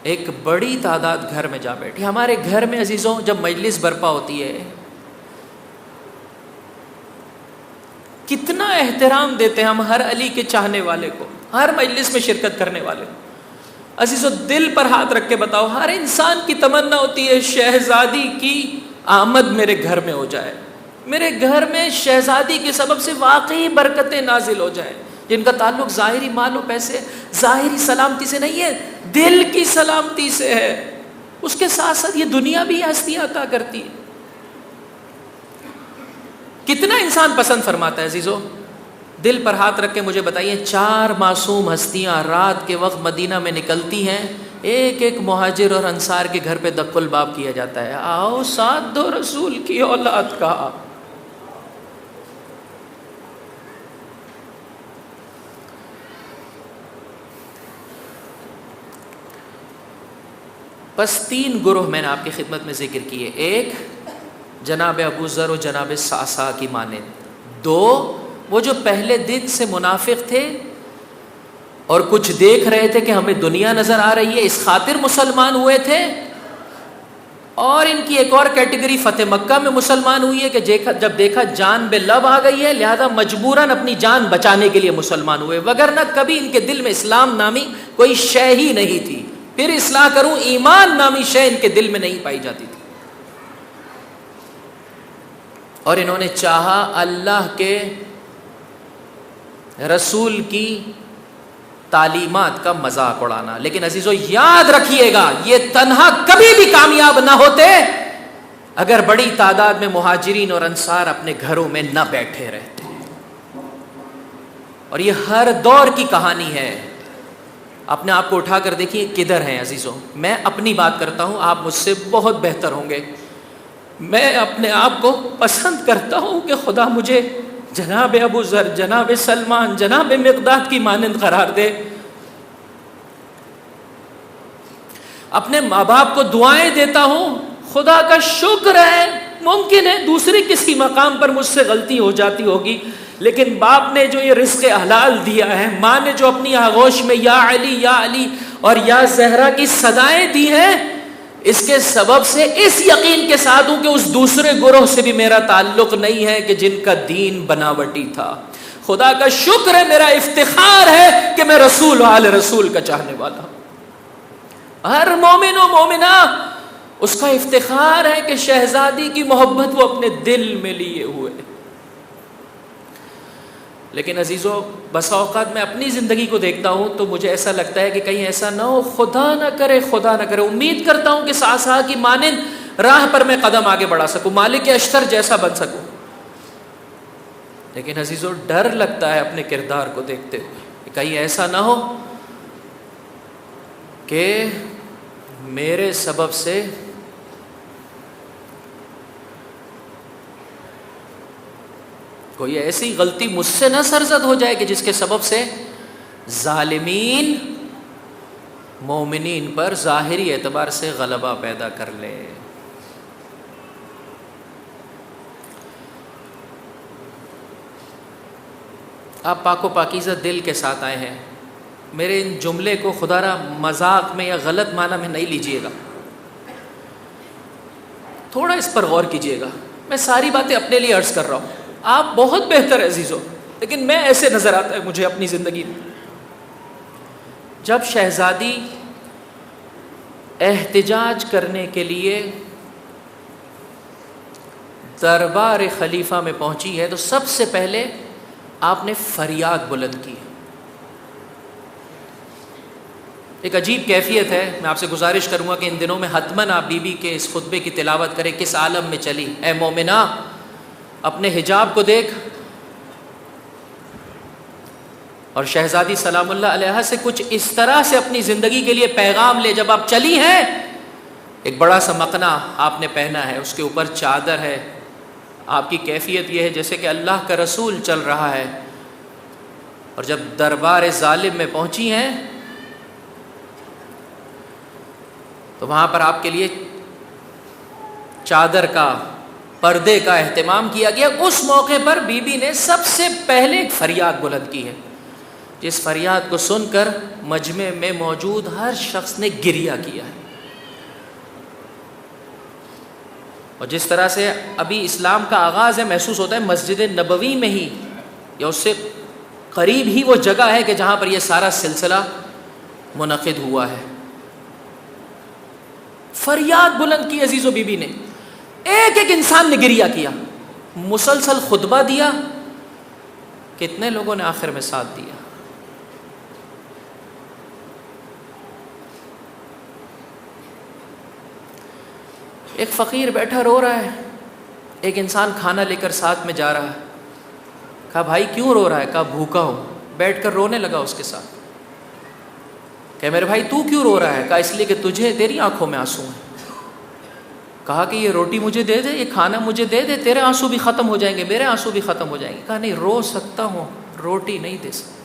[SPEAKER 1] ایک بڑی تعداد گھر میں جا بیٹھی. ہمارے گھر میں عزیزوں جب مجلس برپا ہوتی ہے کتنا احترام دیتے ہیں ہم ہر علی کے چاہنے والے کو, ہر مجلس میں شرکت کرنے والے کو. عزیزو دل پر ہاتھ رکھ کے بتاؤ, ہر انسان کی تمنا ہوتی ہے شہزادی کی آمد میرے گھر میں ہو جائے, میرے گھر میں شہزادی کے سبب سے واقعی برکتیں نازل ہو جائیں, جن کا تعلق ظاہری مال و پیسے, ظاہری سلامتی سے نہیں ہے, دل کی سلامتی سے ہے. اس کے ساتھ ساتھ یہ دنیا بھی ہستیاں عطا کرتی ہے. کتنا انسان پسند فرماتا ہے عزیزو؟ دل پر ہاتھ رکھ کے مجھے بتائیے، 4 معصوم ہستیاں رات کے وقت مدینہ میں نکلتی ہیں، ایک ایک مہاجر اور انصار کے گھر پہ دق الباب کیا جاتا ہے، آؤ ساتھ دو رسول کی اولاد کا. بس 3 گروہ میں نے آپ کی خدمت میں ذکر کیے. ایک جناب ابو ذر و جناب صعصع کی مانند. 2 وہ جو پہلے دن سے منافق تھے اور کچھ دیکھ رہے تھے کہ ہمیں دنیا نظر آ رہی ہے اس خاطر مسلمان ہوئے تھے. اور ان کی ایک اور کیٹیگری فتح مکہ میں مسلمان ہوئی ہے کہ جب دیکھا جان بے لب آ گئی ہے لہذا مجبوراً اپنی جان بچانے کے لیے مسلمان ہوئے، وگرنہ کبھی ان کے دل میں اسلام نامی کوئی شے ہی نہیں تھی. پھر اصلاح کروں، ایمان نامی شے ان کے دل میں نہیں پائی جاتی تھی. اور انہوں نے چاہا اللہ کے رسول کی تعلیمات کا مذاق اڑانا. لیکن عزیزو یاد رکھیے گا، یہ تنہا کبھی بھی کامیاب نہ ہوتے اگر بڑی تعداد میں مہاجرین اور انصار اپنے گھروں میں نہ بیٹھے رہتے. اور یہ ہر دور کی کہانی ہے. اپنے آپ کو اٹھا کر دیکھیے کدھر ہیں عزیزو. میں اپنی بات کرتا ہوں، آپ مجھ سے بہت بہتر ہوں گے. میں اپنے آپ کو پسند کرتا ہوں کہ خدا مجھے جناب ابو ذر، جناب سلمان، جناب مقداد کی مانند قرار دے. اپنے ماں باپ کو دعائیں دیتا ہوں، خدا کا شکر ہے ممکن ہے دوسری کسی مقام پر مجھ سے غلطی ہو جاتی ہوگی، لیکن باپ نے جو یہ رزق حلال دیا ہے، ماں نے جو اپنی آغوش میں یا علی اور یا زہرا کی صدائیں دی ہیں، اس کے سبب سے اس یقین کے ساتھ ہوں کہ اس دوسرے گروہ سے بھی میرا تعلق نہیں ہے کہ جن کا دین بناوٹی تھا. خدا کا شکر ہے، میرا افتخار ہے کہ میں رسول و آل رسول کا چاہنے والا ہوں. ہر مومن و مومنہ اس کا افتخار ہے کہ شہزادی کی محبت وہ اپنے دل میں لیے ہوئے. لیکن عزیزو بسا اوقات میں اپنی زندگی کو دیکھتا ہوں تو مجھے ایسا لگتا ہے کہ کہیں ایسا نہ ہو، خدا نہ کرے، امید کرتا ہوں کہ صعصع کی مانند راہ پر میں قدم آگے بڑھا سکوں، مالک اشتر جیسا بن سکوں. لیکن عزیزو ڈر لگتا ہے اپنے کردار کو دیکھتے ہوئے کہ کہیں ایسا نہ ہو کہ میرے سبب سے کوئی ایسی غلطی مجھ سے نہ سرزد ہو جائے کہ جس کے سبب سے ظالمین مومنین پر ظاہری اعتبار سے غلبہ پیدا کر لے. آپ پاک و پاکیزہ دل کے ساتھ آئے ہیں. میرے ان جملے کو خدا را مذاق میں یا غلط معنی میں نہیں لیجیے گا، تھوڑا اس پر غور کیجیے گا. میں ساری باتیں اپنے لیے عرض کر رہا ہوں، آپ بہت بہتر عزیزو، لیکن میں ایسے نظر آتا ہے مجھے اپنی زندگی میں. جب شہزادی احتجاج کرنے کے لیے دربار خلیفہ میں پہنچی ہے تو سب سے پہلے آپ نے فریاد بلند کی. ایک عجیب کیفیت ہے. میں آپ سے گزارش کروں گا کہ ان دنوں میں حتماً آپ بی بی کے اس خطبے کی تلاوت کریں. کس عالم میں چلی اے مومنہ، اپنے حجاب کو دیکھ. اور شہزادی سلام اللہ علیہا سے کچھ اس طرح سے اپنی زندگی کے لیے پیغام لے. جب آپ چلی ہیں، ایک بڑا سا مقنا آپ نے پہنا ہے، اس کے اوپر چادر ہے. آپ کی کیفیت یہ ہے جیسے کہ اللہ کا رسول چل رہا ہے. اور جب دربار ظالم میں پہنچی ہیں تو وہاں پر آپ کے لیے چادر کا، پردے کا اہتمام کیا گیا. اس موقع پر بی بی نے سب سے پہلے ایک فریاد بلند کی ہے، جس فریاد کو سن کر مجمع میں موجود ہر شخص نے گریہ کیا ہے. اور جس طرح سے ابھی اسلام کا آغاز ہے، محسوس ہوتا ہے مسجد نبوی میں ہی یا اس سے قریب ہی وہ جگہ ہے کہ جہاں پر یہ سارا سلسلہ منعقد ہوا ہے. فریاد بلند کی عزیز و بی بی نے، ایک ایک انسان نے گریہ کیا، مسلسل خطبہ دیا. کتنے لوگوں نے آخر میں ساتھ دیا. ایک فقیر بیٹھا رو رہا ہے، ایک انسان کھانا لے کر ساتھ میں جا رہا ہے. کہا بھائی کیوں رو رہا ہے؟ کہا بھوکا ہوں. بیٹھ کر رونے لگا اس کے ساتھ. کہ میرے بھائی تو کیوں رو رہا ہے؟ کہا اس لیے کہ تجھے تیری آنکھوں میں آنسو ہیں. کہا کہ یہ روٹی مجھے دے دے، یہ کھانا مجھے دے دے، تیرے آنسو بھی ختم ہو جائیں گے، میرے آنسو بھی ختم ہو جائیں گے. کہا نہیں، رو سکتا ہوں، روٹی نہیں دے سکتا.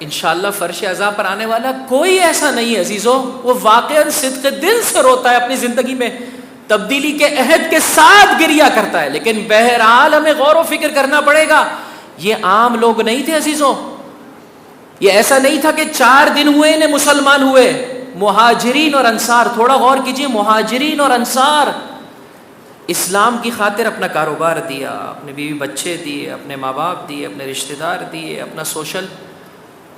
[SPEAKER 1] انشاءاللہ فرش عزا پر آنے والا کوئی ایسا نہیں ہے عزیزوں، وہ واقعاً صدق دل سے روتا ہے، اپنی زندگی میں تبدیلی کے عہد کے ساتھ گریا کرتا ہے. لیکن بہرحال ہمیں غور و فکر کرنا پڑے گا، یہ عام لوگ نہیں تھے عزیزوں. یہ ایسا نہیں تھا کہ 4 دن ہوئے انہیں مسلمان ہوئے. مہاجرین اور انصار، تھوڑا غور کیجئے، مہاجرین اور انصار اسلام کی خاطر اپنا کاروبار دیا، اپنے بیوی بچے دیے، اپنے ماں باپ دیے، اپنے رشتہ دار دیے، اپنا سوشل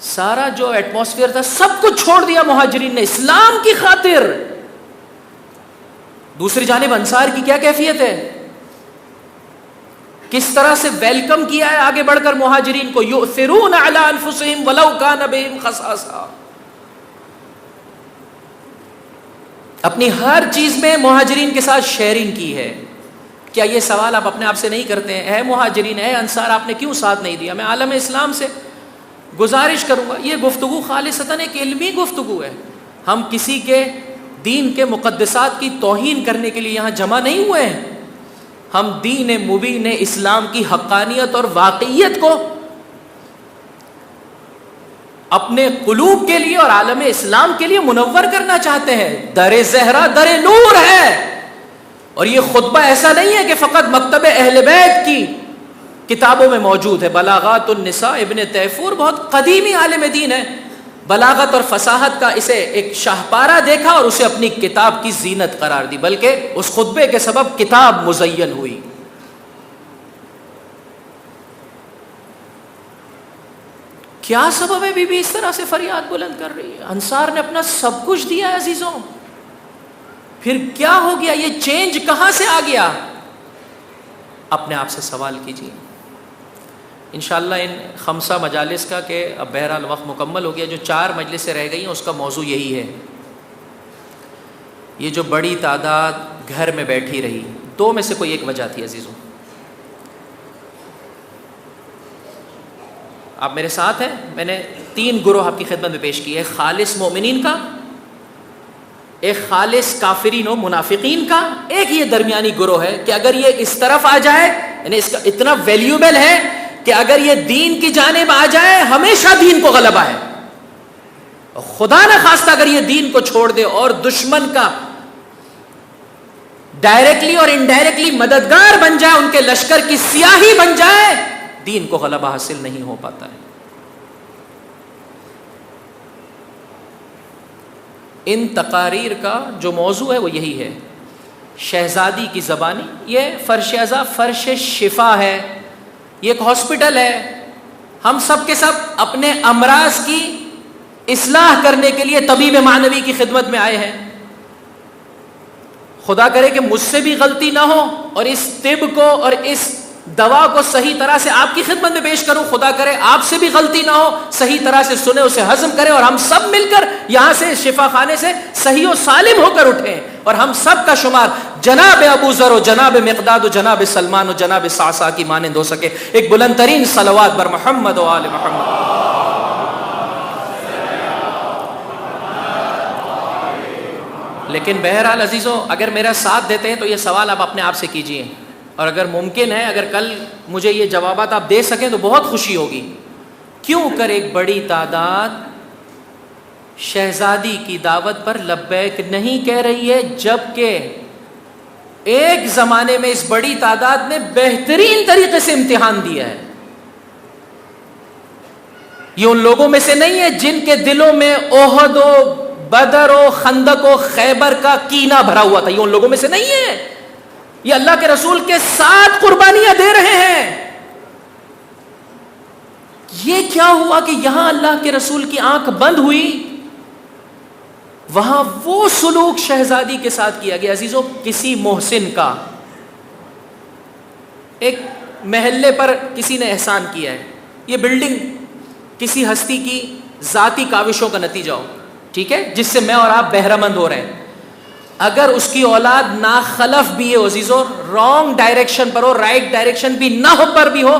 [SPEAKER 1] سارا جو ایٹماسفیئر تھا سب کچھ چھوڑ دیا مہاجرین نے اسلام کی خاطر. دوسری جانب انصار کی کیا کیفیت ہے؟ کس طرح سے ویلکم کیا ہے آگے بڑھ کر مہاجرین کو. یؤثرون علی انفسہم ولو کان بہم خصاصہ، اپنی ہر چیز میں مہاجرین کے ساتھ شیئرنگ کی ہے. کیا یہ سوال آپ اپنے آپ سے نہیں کرتے ہیں؟ اے مہاجرین، اے انصار، آپ نے کیوں ساتھ نہیں دیا؟ میں عالم اسلام سے گزارش کروں گا، یہ گفتگو خالصتاً ایک علمی گفتگو ہے. ہم کسی کے دین کے مقدسات کی توہین کرنے کے لیے یہاں جمع نہیں ہوئے ہیں. ہم دین مبین اسلام کی حقانیت اور واقعیت کو اپنے قلوب کے لیے اور عالم اسلام کے لیے منور کرنا چاہتے ہیں. در زہرا در نور ہے. اور یہ خطبہ ایسا نہیں ہے کہ فقط مکتب اہل بیت کی کتابوں میں موجود ہے. بلاغات النساء ابن تیفور بہت قدیمی عالم دین ہے، بلاغت اور فصاحت کا اسے ایک شاہپارہ دیکھا اور اسے اپنی کتاب کی زینت قرار دی، بلکہ اس خطبے کے سبب کتاب مزین ہوئی. کیا سبب ہے بی بی اس طرح سے فریاد بلند کر رہی ہے؟ انصار نے اپنا سب کچھ دیا ہے عزیزوں. پھر کیا ہو گیا؟ یہ چینج کہاں سے آ گیا؟ اپنے آپ سے سوال کیجیے. انشاءاللہ ان 5 مجالس کا، کہ اب بہرحال وقت مکمل ہو گیا، جو 4 مجلسیں رہ گئی ہیں اس کا موضوع یہی ہے. یہ جو بڑی تعداد گھر میں بیٹھی رہی، 2 میں سے کوئی ایک وجہ تھی عزیزوں. آپ میرے ساتھ ہیں؟ میں نے 3 گروہ آپ کی خدمت میں پیش کیے. ایک خالص مومنین کا، ایک خالص کافرین و منافقین کا، ایک یہ درمیانی گروہ ہے کہ اگر یہ اس طرف آ جائے، یعنی اس کا اتنا ویلیوبل ہے کہ اگر یہ دین کی جانب آ جائے ہمیشہ دین کو غلبہ ہے. خدا نہ خواستہ اگر یہ دین کو چھوڑ دے اور دشمن کا ڈائریکٹلی اور انڈائریکٹلی مددگار بن جائے، ان کے لشکر کی سیاہی بن جائے، دین کو غلبہ حاصل نہیں ہو پاتا ہے. ان تقاریر کا جو موضوع ہے وہ یہی ہے، شہزادی کی زبانی. یہ فرش عزا فرش شفا ہے، یہ ایک ہاسپٹل ہے. ہم سب کے سب اپنے امراض کی اصلاح کرنے کے لیے طبیب معنوی کی خدمت میں آئے ہیں. خدا کرے کہ مجھ سے بھی غلطی نہ ہو اور اس طب کو اور اس دوا کو صحیح طرح سے آپ کی خدمت میں پیش کروں. خدا کرے آپ سے بھی غلطی نہ ہو، صحیح طرح سے سنے، اسے ہضم کریں، اور ہم سب مل کر یہاں سے شفا خانے سے صحیح و سالم ہو کر اٹھیں، اور ہم سب کا شمار جناب ابو ذر و جناب مقداد و جناب سلمان و جناب صعصع کی مانند ہو سکے. ایک بلند ترین صلوات بر محمد و آل محمد. لیکن بہرحال عزیزو، اگر میرا ساتھ دیتے ہیں تو یہ سوال آپ اپنے آپ سے کیجئے، اور اگر ممکن ہے اگر کل مجھے یہ جوابات آپ دے سکیں تو بہت خوشی ہوگی. کیوں کر ایک بڑی تعداد شہزادی کی دعوت پر لبیک نہیں کہہ رہی ہے، جبکہ ایک زمانے میں اس بڑی تعداد نے بہترین طریقے سے امتحان دیا ہے؟ یہ ان لوگوں میں سے نہیں ہے جن کے دلوں میں احد و بدر و خندق و خیبر کا کینہ بھرا ہوا تھا. یہ ان لوگوں میں سے نہیں ہے. یہ اللہ کے رسول کے ساتھ قربانیاں دے رہے ہیں. یہ کیا ہوا کہ یہاں اللہ کے رسول کی آنکھ بند ہوئی، وہاں وہ سلوک شہزادی کے ساتھ کیا گیا. عزیزو، کسی محسن کا، ایک محلے پر کسی نے احسان کیا ہے، یہ بلڈنگ کسی ہستی کی ذاتی کاوشوں کا نتیجہ ہو, ٹھیک ہے, جس سے میں اور آپ بہرہ مند ہو رہے ہیں. اگر اس کی اولاد ناخلف بھی ہے عزیزو, رانگ ڈائریکشن پر ہو, رائٹ ڈائریکشن بھی نہ ہو پر بھی ہو,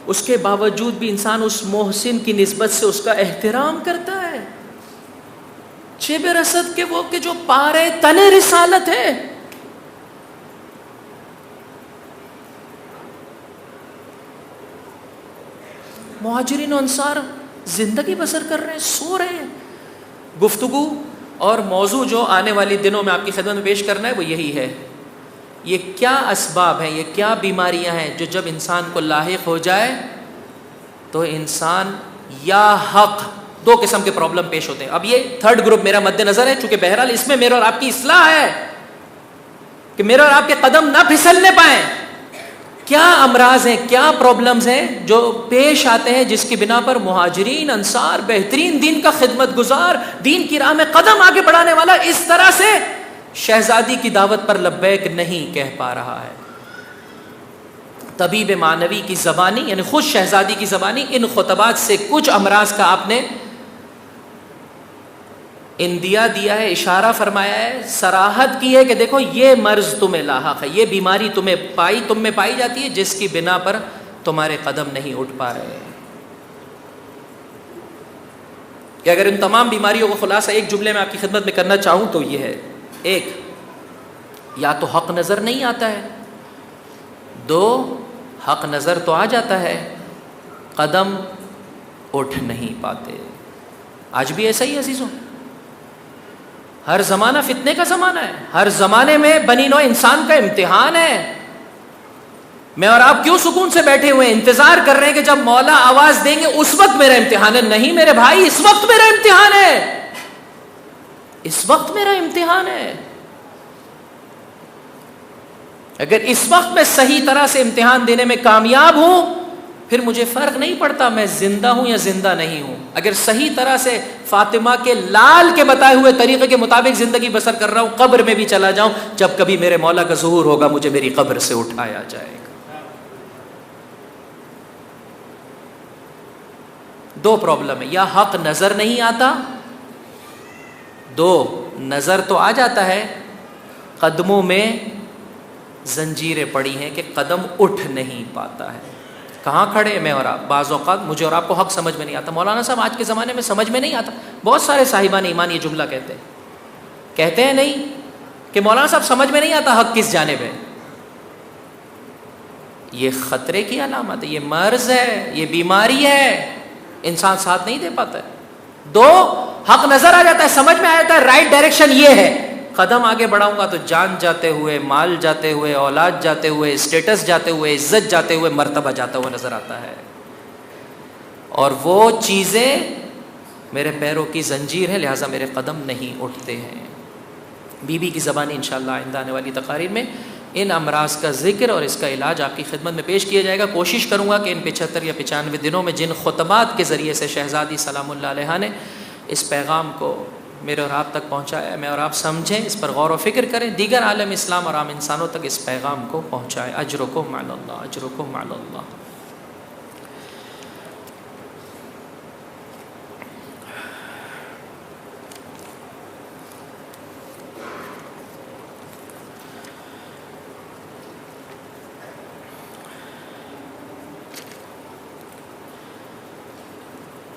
[SPEAKER 1] اس کے باوجود بھی انسان اس محسن کی نسبت سے اس کا احترام کرتا ہے. شب رسد کے وہ کہ جو پارے تنے رسالت ہے. مہاجرین و انصار زندگی بسر کر رہے ہیں, سو رہے ہیں. گفتگو اور موضوع جو آنے والی دنوں میں آپ کی خدمت میں پیش کرنا ہے وہ یہی ہے, یہ کیا اسباب ہیں, یہ کیا بیماریاں ہیں جو جب انسان کو لاحق ہو جائے تو انسان یا حق, دو قسم کے پرابلم پیش ہوتے ہیں. اب یہ تھرڈ گروپ میرا مد نظر ہے, چونکہ بہرحال اس میں میرے اور آپ کی اصلاح ہے کہ میرے اور آپ کے قدم نہ پھسلنے پائیں. کیا امراض ہیں, کیا پرابلمز ہیں جو پیش آتے ہیں جس کی بنا پر مہاجرین انصار بہترین دین کا خدمت گزار, دین کی راہ میں قدم آگے بڑھانے والا اس طرح سے شہزادی کی دعوت پر لبیک نہیں کہہ پا رہا ہے. طبیب معنوی کی زبانی یعنی خود شہزادی کی زبانی ان خطبات سے کچھ امراض کا آپ نے اندیا دیا ہے, اشارہ فرمایا ہے, صراحت کی ہے کہ دیکھو یہ مرض تمہیں لاحق ہے, یہ بیماری تم میں پائی جاتی ہے جس کی بنا پر تمہارے قدم نہیں اٹھ پا رہے. کہ اگر ان تمام بیماریوں کو خلاصہ ایک جملے میں آپ کی خدمت میں کرنا چاہوں تو یہ ہے, ایک, یا تو حق نظر نہیں آتا ہے, دو, حق نظر تو آ جاتا ہے, قدم اٹھ نہیں پاتے. آج بھی ایسا ہی عزیزوں, ہر زمانہ فتنے کا زمانہ ہے, ہر زمانے میں بنی نوع انسان کا امتحان ہے. میں اور آپ کیوں سکون سے بیٹھے ہوئے ہیں, انتظار کر رہے ہیں کہ جب مولا آواز دیں گے اس وقت میرا امتحان ہے. نہیں میرے بھائی, اس وقت میرا امتحان ہے, اس وقت میرا امتحان ہے. اگر اس وقت میں صحیح طرح سے امتحان دینے میں کامیاب ہوں پھر مجھے فرق نہیں پڑتا میں زندہ ہوں یا زندہ نہیں ہوں. اگر صحیح طرح سے فاطمہ کے لال کے بتائے ہوئے طریقے کے مطابق زندگی بسر کر رہا ہوں, قبر میں بھی چلا جاؤں, جب کبھی میرے مولا کا ظہور ہوگا مجھے میری قبر سے اٹھایا جائے گا. دو پرابلم ہے, یا حق نظر نہیں آتا, دو, نظر تو آ جاتا ہے, قدموں میں زنجیریں پڑی ہیں کہ قدم اٹھ نہیں پاتا ہے. کہاں کھڑے ہیں میں اور آپ؟ بعض اوقات مجھے اور آپ کو حق سمجھ میں نہیں آتا. مولانا صاحب آج کے زمانے میں سمجھ میں نہیں آتا. بہت سارے صاحبان ایمان یہ جملہ کہتے ہیں نہیں کہ مولانا صاحب سمجھ میں نہیں آتا حق کس جانب ہے. یہ خطرے کی علامت ہے, یہ مرض ہے, یہ بیماری ہے, انسان ساتھ نہیں دے پاتا ہے. دو, حق نظر آ جاتا ہے, سمجھ میں آ جاتا ہے رائٹ ڈائریکشن یہ ہے, قدم آگے بڑھاؤں گا تو جان جاتے ہوئے, مال جاتے ہوئے, اولاد جاتے ہوئے, اسٹیٹس جاتے ہوئے, عزت جاتے ہوئے, مرتبہ جاتا ہوا نظر آتا ہے. اور وہ چیزیں میرے پیروں کی زنجیر ہے, لہٰذا میرے قدم نہیں اٹھتے ہیں. بی بی کی زبانی انشاءاللہ آئندہ آنے والی تقاریر میں ان امراض کا ذکر اور اس کا علاج آپ کی خدمت میں پیش کیا جائے گا. کوشش کروں گا کہ ان 75 یا 95 دنوں میں جن خطبات کے ذریعے سے شہزادی سلام اللہ علیہ نے اس پیغام کو میرے اور آپ تک پہنچایا, میں اور آپ سمجھیں, اس پر غور و فکر کریں, دیگر عالم اسلام اور عام انسانوں تک اس پیغام کو پہنچائیں. اجرکم علی اللہ, اجرکم علی اللہ.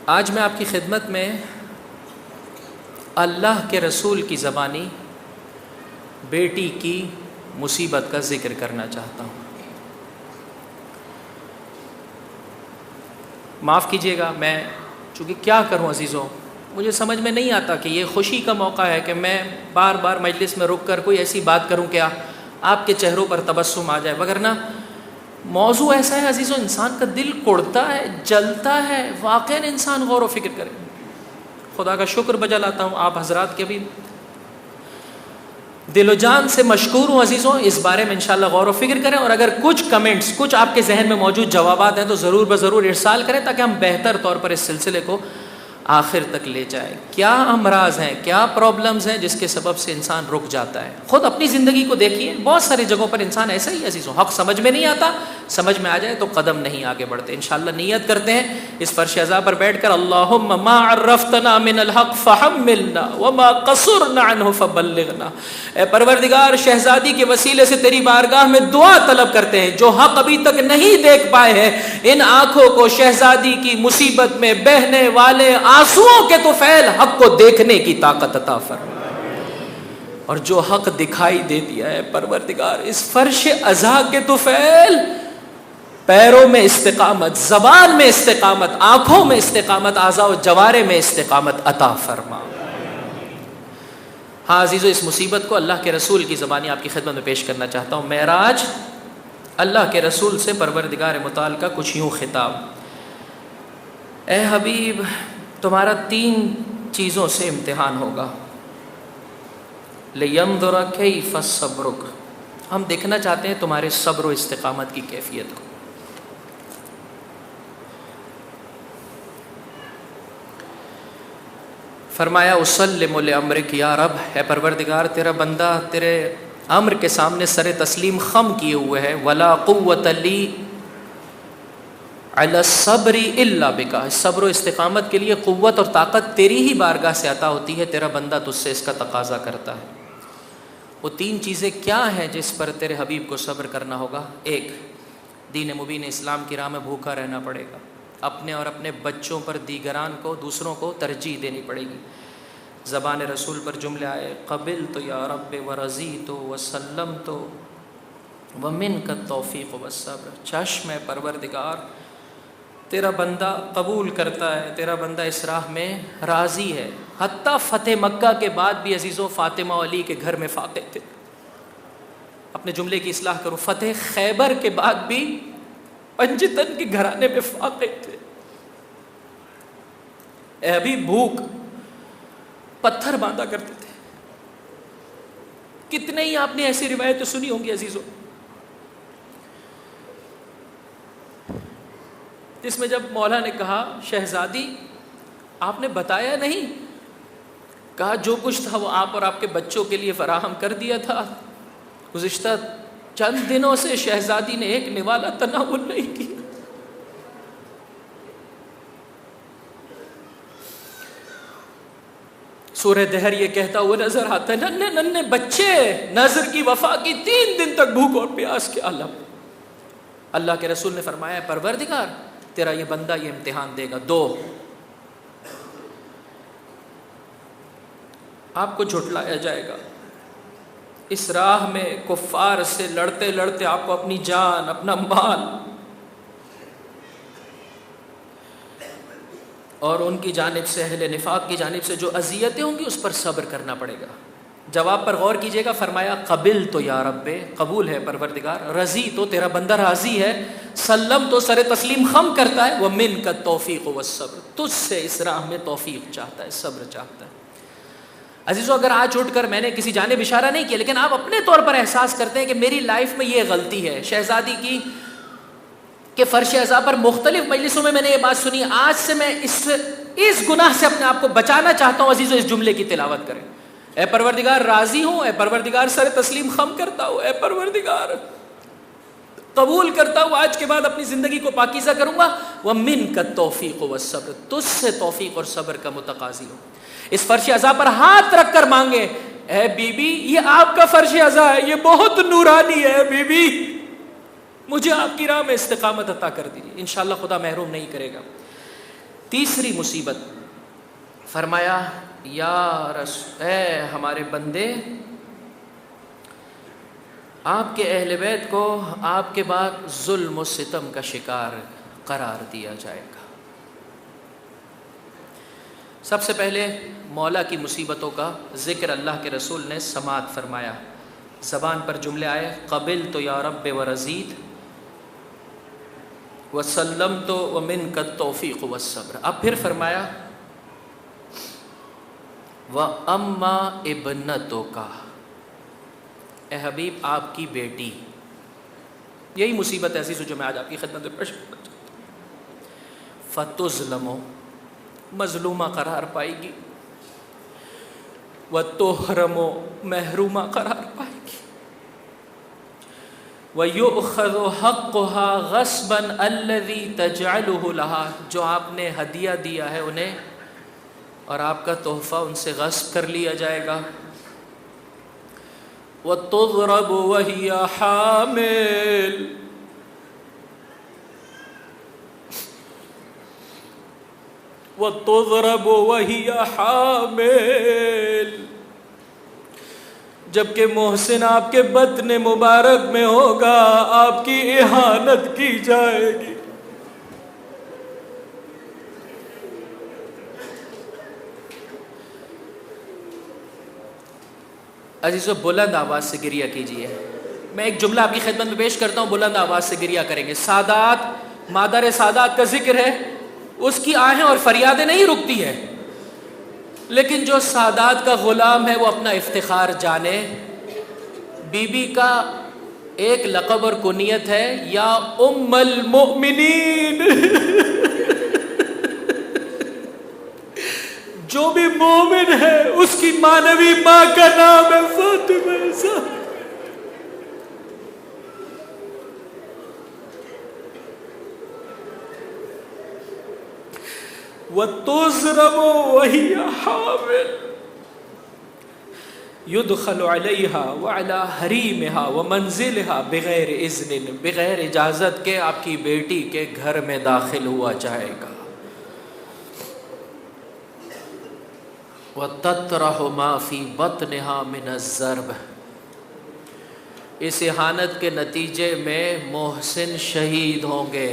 [SPEAKER 1] آج میں آپ کی خدمت میں اللہ کے رسول کی زبانی بیٹی کی مصیبت کا ذکر کرنا چاہتا ہوں. معاف کیجیے گا, میں چونکہ کیا کروں عزیزوں, مجھے سمجھ میں نہیں آتا کہ یہ خوشی کا موقع ہے کہ میں بار بار مجلس میں رک کر کوئی ایسی بات کروں کہ آپ کے چہروں پر تبسم آ جائے, وگرنہ موضوع ایسا ہے عزیزوں انسان کا دل کڑتا ہے, جلتا ہے. واقعاً انسان غور و فکر کرے. خدا کا شکر بجا لاتا ہوں آپ حضرات کے بھی دل و جان سے مشکور ہوں عزیزوں. اس بارے میں انشاءاللہ غور و فکر کریں, اور اگر کچھ کمنٹس, کچھ آپ کے ذہن میں موجود جوابات ہیں تو ضرور بضرور ارسال کریں تاکہ ہم بہتر طور پر اس سلسلے کو آخر تک لے جائیں. کیا امراض ہیں, کیا پرابلمز ہیں جس کے سبب سے انسان رک جاتا ہے؟ خود اپنی زندگی کو دیکھیے, بہت ساری جگہوں پر انسان ایسا ہی عزیزوں, حق سمجھ میں نہیں آتا, سمجھ میں آ جائے تو قدم نہیں آگے بڑھتے. انشاءاللہ نیت کرتے ہیں اس فرش عزا پر بیٹھ کر اللہم ما عرفتنا من الحق فحملنا وما قصرنا عنہ فبلغنا. اے پروردگار شہزادی کے وسیلے سے تیری بارگاہ میں دعا طلب کرتے ہیں جو حق ابھی تک نہیں دیکھ پائے ہیں ان آنکھوں کو شہزادی کی مصیبت میں بہنے والے آنسوؤں کے طفیل حق کو دیکھنے کی طاقت عطا فرما. اور جو حق دکھائی دے دیا ہے پروردگار اس فرش عزا کے طفیل پیروں میں استقامت، زبان میں استقامت، آنکھوں میں استقامت، اعضاء و جوارے میں استقامت عطا فرما. ہاں عزیزو، اس مصیبت کو اللہ کے رسول کی زبانی آپ کی خدمت میں پیش کرنا چاہتا ہوں. معراج اللہ کے رسول سے پروردگار متعال کا کچھ یوں خطاب: اے حبیب تمہارا 3 چیزوں سے امتحان ہوگا. لِيَنْظُرَ كَيْفَ صَبْرُكَ، ہم دیکھنا چاہتے ہیں تمہارے صبر و استقامت کی کیفیت کو. فرمایا اسلم لامرک یا رب، اے پروردگار تیرا بندہ تیرے امر کے سامنے سر تسلیم خم کیے ہوئے ہے. ولا قوت لی علی الصبر الا بک، صبر و استقامت کے لیے قوت اور طاقت تیری ہی بارگاہ سے عطا ہوتی ہے، تیرا بندہ تجھ سے اس کا تقاضا کرتا ہے. وہ 3 چیزیں کیا ہیں جس پر تیرے حبیب کو صبر کرنا ہوگا؟ 1، دین مبین اسلام کی راہ میں بھوکا رہنا پڑے گا، اپنے اور اپنے بچوں پر دیگران کو دوسروں کو ترجیح دینی پڑے گی. زبان رسول پر جملے آئے قبلت یا رب ورضیت وسلمت ومنک التوفیق والصبر. چشم پروردگار تیرا بندہ قبول کرتا ہے، تیرا بندہ اس راہ میں راضی ہے. حتیٰ فتح مکہ کے بعد بھی عزیزو فاطمہ و علی کے گھر میں فاقے تھے. اپنے جملے کی اصلاح کرو، فتح خیبر کے بعد بھی پنجتن کے گھرانے میں فاقے تھے. اے ابھی بھوک پتھر باندھا کرتے تھے. کتنے ہی آپ نے ایسی روایتیں سنی ہوں گی عزیزو جس میں جب مولا نے کہا شہزادی آپ نے بتایا نہیں، کہا جو کچھ تھا وہ آپ اور آپ کے بچوں کے لیے فراہم کر دیا تھا. گزشتہ چند دنوں سے شہزادی نے ایک نوالا تناول نہیں کیا. سورہ دہر یہ کہتا ہوا نظر آتا ہے، ننھے ننھے بچے نظر کی وفا کی 3 دن تک بھوک اور پیاس کے عالم. اللہ کے رسول نے فرمایا پروردگار تیرا یہ بندہ یہ امتحان دے گا. 2، آپ کو جھٹلایا جائے گا. اس راہ میں کفار سے لڑتے لڑتے آپ کو اپنی جان، اپنا مال اور ان کی جانب سے اہل نفاق کی جانب سے جو اذیتیں ہوں گی اس پر صبر کرنا پڑے گا. جواب پر غور کیجئے گا. فرمایا قبل تو یا رب، قبول ہے پروردگار. رضی تو تیرا بندہ راضی ہے. سلم تو سر تسلیم خم کرتا ہے. ومنک التوفیق والصبر، تجھ سے اس راہ میں توفیق چاہتا ہے، صبر چاہتا ہے. عزیزو اگر آج اٹھ کر میں نے کسی جانب اشارہ نہیں کیا لیکن آپ اپنے طور پر احساس کرتے ہیں کہ میری لائف میں یہ غلطی ہے، شہزادی کی کہ فرش عزا پر مختلف مجلسوں میں نے یہ بات سنی، آج سے میں اس گناہ سے اپنے آپ کو بچانا چاہتا ہوں. عزیزو اس جملے کی تلاوت کریں. اے پروردگار راضی ہوں، اے پروردگار سر تسلیم خم کرتا ہوں، اے پروردگار قبول کرتا ہوں، آج کے بعد اپنی زندگی کو پاکیزہ کروں گا. وَمِنْكَ التَّوْفِيقُ وَالصَّبْرُ، تجھ سے توفیق اور صبر کا متقاضی ہوں. اس فرش عزا پر ہاتھ رکھ کر مانگے، اے بی بی یہ آپ کا فرش عزا ہے، یہ بہت نورانی ہے، بی بی مجھے آپ کی راہ میں استقامت عطا کر دیجیے، انشاءاللہ خدا محروم نہیں کرے گا. 3 مصیبت فرمایا یا اے ہمارے بندے آپ کے اہل بیت کو آپ کے بعد ظلم و ستم کا شکار قرار دیا جائے گا. سب سے پہلے مولا کی مصیبتوں کا ذکر اللہ کے رسول نے سماعت فرمایا. زبان پر جملے آئے قبل تو یا رب ورضیت وسلمت ومنک التوفیق والصبر. اب پھر فرمایا وَأَمَّا ابْنَتُكَ، اے حبیب آپ کی بیٹی. یہی مصیبت ایسی جو میں آج آپ کی خدمت میں پیش کرنا چاہتا ہوں. فَتُظْلَمُ، مظلومہ قرار پائے گی. وَتُحْرَمُ، محرومہ قرار پائے گی. وَيُؤْخَذُ حَقُّهَا غَصْبًا الَّذِي تَجْعَلُهُ لَهَا، جو آپ نے ہدیہ دیا ہے انہیں اور آپ کا تحفہ ان سے غصب کر لیا جائے گا. وَتُضْرَبُ وَهِيَ حَامِلٌ، وَتُضْرَبُ وَهِيَ حَامِلٌ، جبکہ محسن آپ کے بطن مبارک میں ہوگا آپ کی اہانت کی جائے گی. عزیزو بلند آواز سے گریہ کیجئے. میں ایک جملہ آپ کی خدمت میں پیش کرتا ہوں، بلند آواز سے گریہ کریں گے. سادات، مادر سادات کا ذکر ہے، اس کی آہیں اور فریادیں نہیں رکتی ہیں، لیکن جو سادات کا غلام ہے وہ اپنا افتخار جانے. بی بی کا ایک لقب اور کنیت ہے یا ام المؤمنین. جو بھی مومن ہے اس کی مانوی ماں کا نام ہے فاطمہ زہرا. وَتُضْرَبُ وَهِيَ حَامِلٌ يُدْخَلُ عَلَيْهَا وَعَلَى حَرِيمِهَا وَمَنزِلِهَا بغیر اذن، بغیر اجازت کے آپ کی بیٹی کے گھر میں داخل ہوا جائے گا. وَتَطْرَحُ مَا فِي بَطْنِهَا مِنَ الضَّرْبِ، اس اہانت کے نتیجے میں محسن شہید ہوں گے.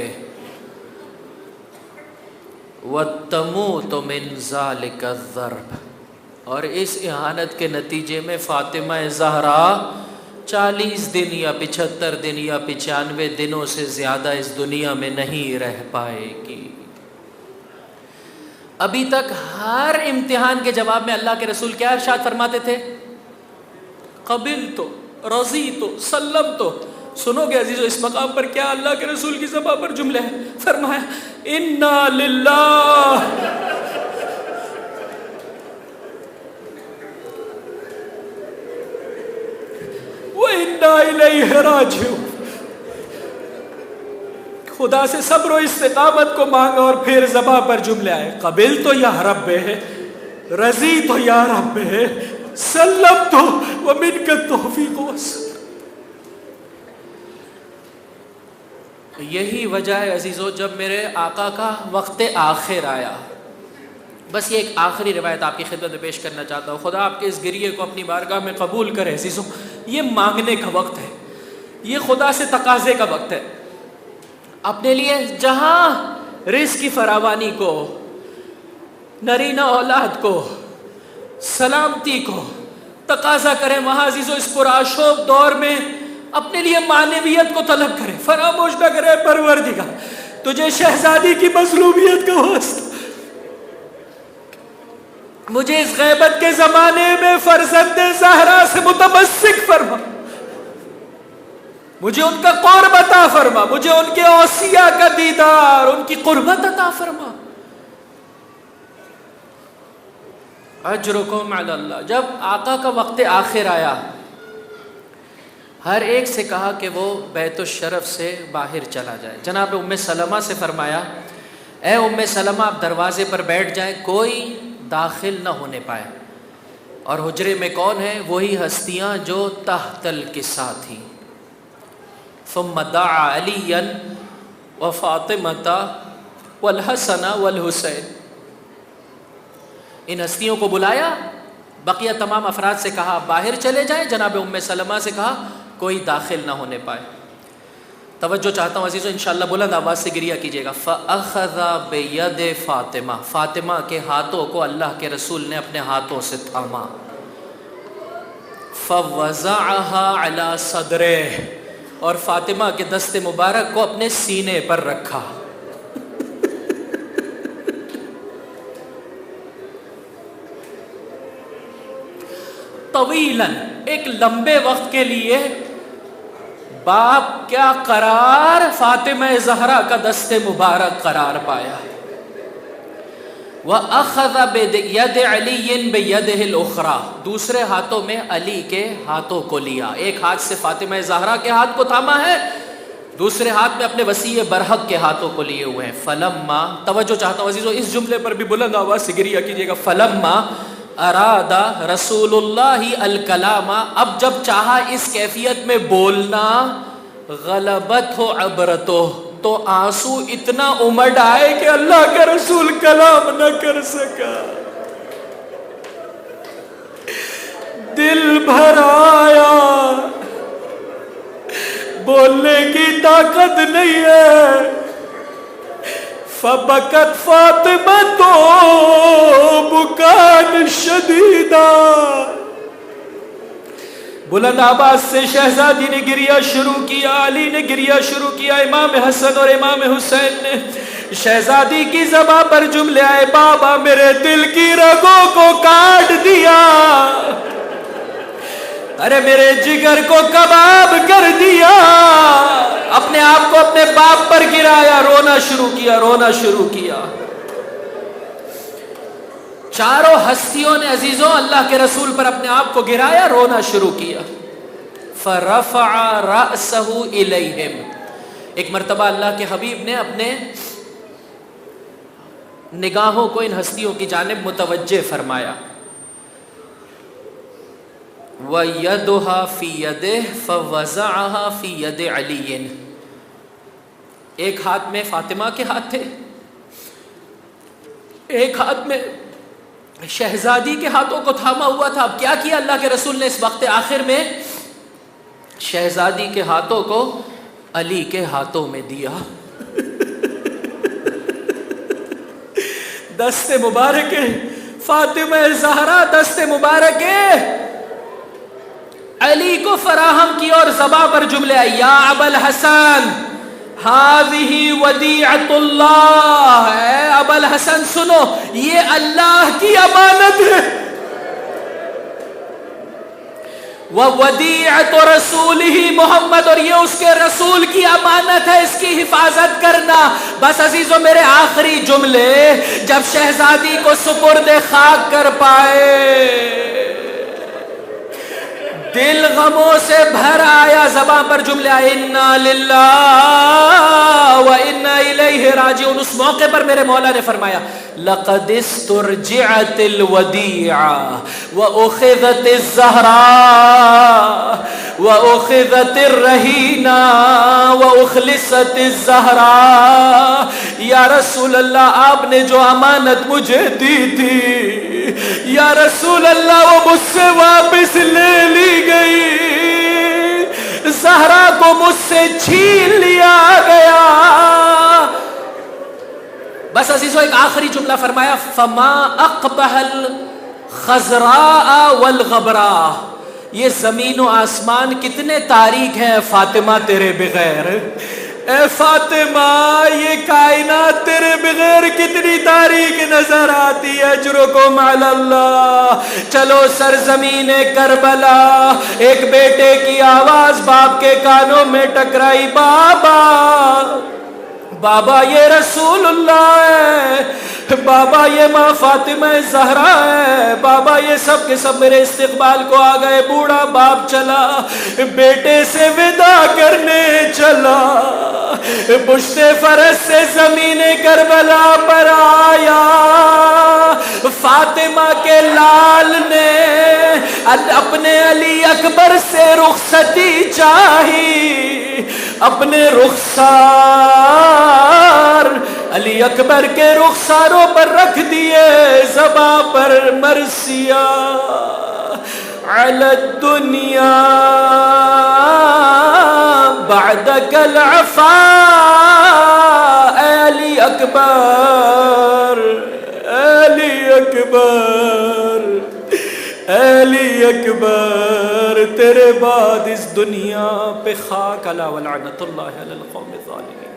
[SPEAKER 1] وَتَمُوتُ مِنْ ذَلِكَ الضَّرْبِ، اور اس اہانت کے نتیجے میں فاطمہ زہرا 40 دن یا 75 دن یا 95 دنوں سے زیادہ اس دنیا میں نہیں رہ پائے گی. ابھی تک ہر امتحان کے جواب میں اللہ کے رسول کیا ارشاد فرماتے تھے؟ قبلت، رضیت، سلمت. سنو گے عزیزو اس مقام پر کیا اللہ کے رسول کی زبان پر جملے ہیں؟ فرمایا انا للہ وَإِنَّا إِلَيْهِ راجعون. خدا سے صبر و استقامت کو مانگا اور پھر زباں پر جملے آئے. قبل تو یا رب ہے، رضی تو یا رب ہے، سلم تو ومن کا توفیق والصبر. یہی وجہ ہے عزیزو جب میرے آقا کا وقت آخر آیا. بس یہ ایک آخری روایت آپ کی خدمت میں پیش کرنا چاہتا ہوں. خدا آپ کے اس گریے کو اپنی بارگاہ میں قبول کرے. عزیزو یہ مانگنے کا وقت ہے، یہ خدا سے تقاضے کا وقت ہے. اپنے لیے جہاں رزق کی فراوانی کو، نرینہ اولاد کو، سلامتی کو تقاضا کریں، وہاں عزیزو اس پرآشوب دور میں اپنے لیے معنویت کو طلب کریں. فراموش نہ کرے پروردگار تجھے شہزادی کی مظلومیت کا واسطہ، مجھے اس غیبت کے زمانے میں فرزند زہرا سے متمسک فرما، مجھے ان کا قرب عطا فرما، مجھے ان کے اوصیاء کا دیدار، ان کی قربت عطا فرما. اجرکم علی اللہ. جب آقا کا وقت آخر آیا، ہر ایک سے کہا کہ وہ بیت الشرف سے باہر چلا جائے. جناب ام سلمہ سے فرمایا اے ام سلمہ آپ دروازے پر بیٹھ جائیں، کوئی داخل نہ ہونے پائے. اور حجرے میں کون ہے؟ وہی ہستیاں جو تحت الکساء تھیں. ثم دعا علیا وفاطمۃ والحسن والحسین. ان ہستیوں کو بلایا، بقیہ تمام افراد سے کہا باہر چلے جائیں. جناب ام سلمہ سے کہا کوئی داخل نہ ہونے پائے. توجہ چاہتا ہوں عزیزو، انشاءاللہ بلند آواز سے گریہ کیجیے گا. فَأَخَذَ بِيَدِ فاطمہ، فاطمہ کے ہاتھوں کو اللہ کے رسول نے اپنے ہاتھوں سے تھاما. فَوَزَعَهَا عَلَى صَدْرِهِ، اور فاطمہ کے دست مبارک کو اپنے سینے پر رکھا. طویلاً، ایک لمبے وقت کے لیے باپ کیا قرار فاطمہ زہرا کا دست مبارک قرار پایا. وَأَخَذَ بِيَدِ عَلِيٍّ بِيَدِهِ الْأُخْرَى، دوسرے ہاتھوں میں علی کے ہاتھوں کو لیا، ایک ہاتھ سے فاطمہ زہرا کے ہاتھ کو تھاما ہے، دوسرے ہاتھ میں اپنے وسیع برحق کے ہاتھوں کو لیے ہوئے ہیں۔ فلما، توجہ چاہتا ہوں عزیزو اس جملے پر بھی بلند آواز سے گریہ کیجیے گا، فلما اراد رسول اللہ الکلام، اب جب چاہا اس کیفیت میں بولنا، غلبت ہو عبرتو، تو آنسو اتنا امڈ آئے کہ اللہ کا رسول کلام نہ کر سکا، دل بھر آیا، بولنے کی طاقت نہیں ہے۔ فبکت فاطمہ تو بکان شدیدہ، بلند آواز سے شہزادی نے گریہ شروع کیا، علی نے گریہ شروع کیا، امام حسن اور امام حسین نے۔ شہزادی کی زبان پر جملے آئے، بابا میرے دل کی رگوں کو کاٹ دیا، ارے میرے جگر کو کباب کر دیا، اپنے آپ کو اپنے باپ پر گرایا، رونا شروع کیا، رونا شروع کیا۔ چاروں ہستیوں نے عزیزوں اللہ کے رسول پر اپنے آپ کو گرایا، رونا شروع کیا۔ فرفع رأسہ الیہم، ایک مرتبہ اللہ کے حبیب نے اپنے نگاہوں کو ان ہستیوں کی جانب متوجہ فرمایا۔ وَيَدُهَا فِي يَدِهِ فَوَزَعَهَا فِي يَدِ عَلِيٍّ، ایک ہاتھ میں فاطمہ کے ہاتھ تھے، ایک ہاتھ میں شہزادی کے ہاتھوں کو تھاما ہوا تھا۔ اب کیا کیا اللہ کے رسول نے اس وقت آخر میں؟ شہزادی کے ہاتھوں کو علی کے ہاتھوں میں دیا۔ دست مبارک فاطمہ زہرا، دست مبارک علی کو فراہم کی، اور زباں پر جملے آئی، یا ابا الحسن ہذہ ودیعۃ اللہ، اے ابا الحسن سنو، یہ اللہ کی امانت ہے، وودیعۃ رسولہ محمد، اور یہ اس کے رسول کی امانت ہے، اس کی حفاظت کرنا۔ بس عزیزو میرے آخری جملے جب شہزادی کو سپرد خاک کر پائے، دل غموں سے بھر آیا، زبان پر جملے آئے، انا للہ و انا الیہ راجعون۔ اس موقع پر میرے مولا نے فرمایا، لقد استرجعت الودیعہ واخذت الزہراء واخذت الرہینہ واخلصت الزہراء، یا رسول اللہ آپ نے جو امانت مجھے دی تھی، یا رسول اللہ وہ مجھ سے واپس لے لی گئی، زہرا کو مجھ سے چھین لیا گیا۔ بس عزیزو ایک آخری جملہ فرمایا، فما اقبح الخضراء والغبراء، یہ زمین و آسمان کتنے تاریک ہیں فاطمہ تیرے بغیر، اے فاطمہ یہ کائنات تیرے بغیر کتنی تاریک نظر آتی ہے، اجرکم علی اللہ۔ چلو سرزمین کربلا، ایک بیٹے کی آواز باپ کے کانوں میں ٹکرائی، بابا بابا یہ رسول اللہ ہے، بابا یہ ماں فاطمہ زہرا ہے، بابا یہ سب کے سب میرے استقبال کو آ گئے۔ بوڑھا باپ چلا بیٹے سے ودا کرنے چلا، پشت فرس سے زمین کربلا پر آیا، فاطمہ کے لال نے اپنے علی اکبر سے رخصتی چاہی، اپنے رخسار علی اکبر کے رخساروں پر رکھ دیے، زباں پر مرثیہ علی الدنیا بعدک العفا، اے علی اکبر، علی اکبر، علی اکبر، تیرے بعد اس دنیا پہ خاک علی ولعنت اللہ علی القوم الظالمین،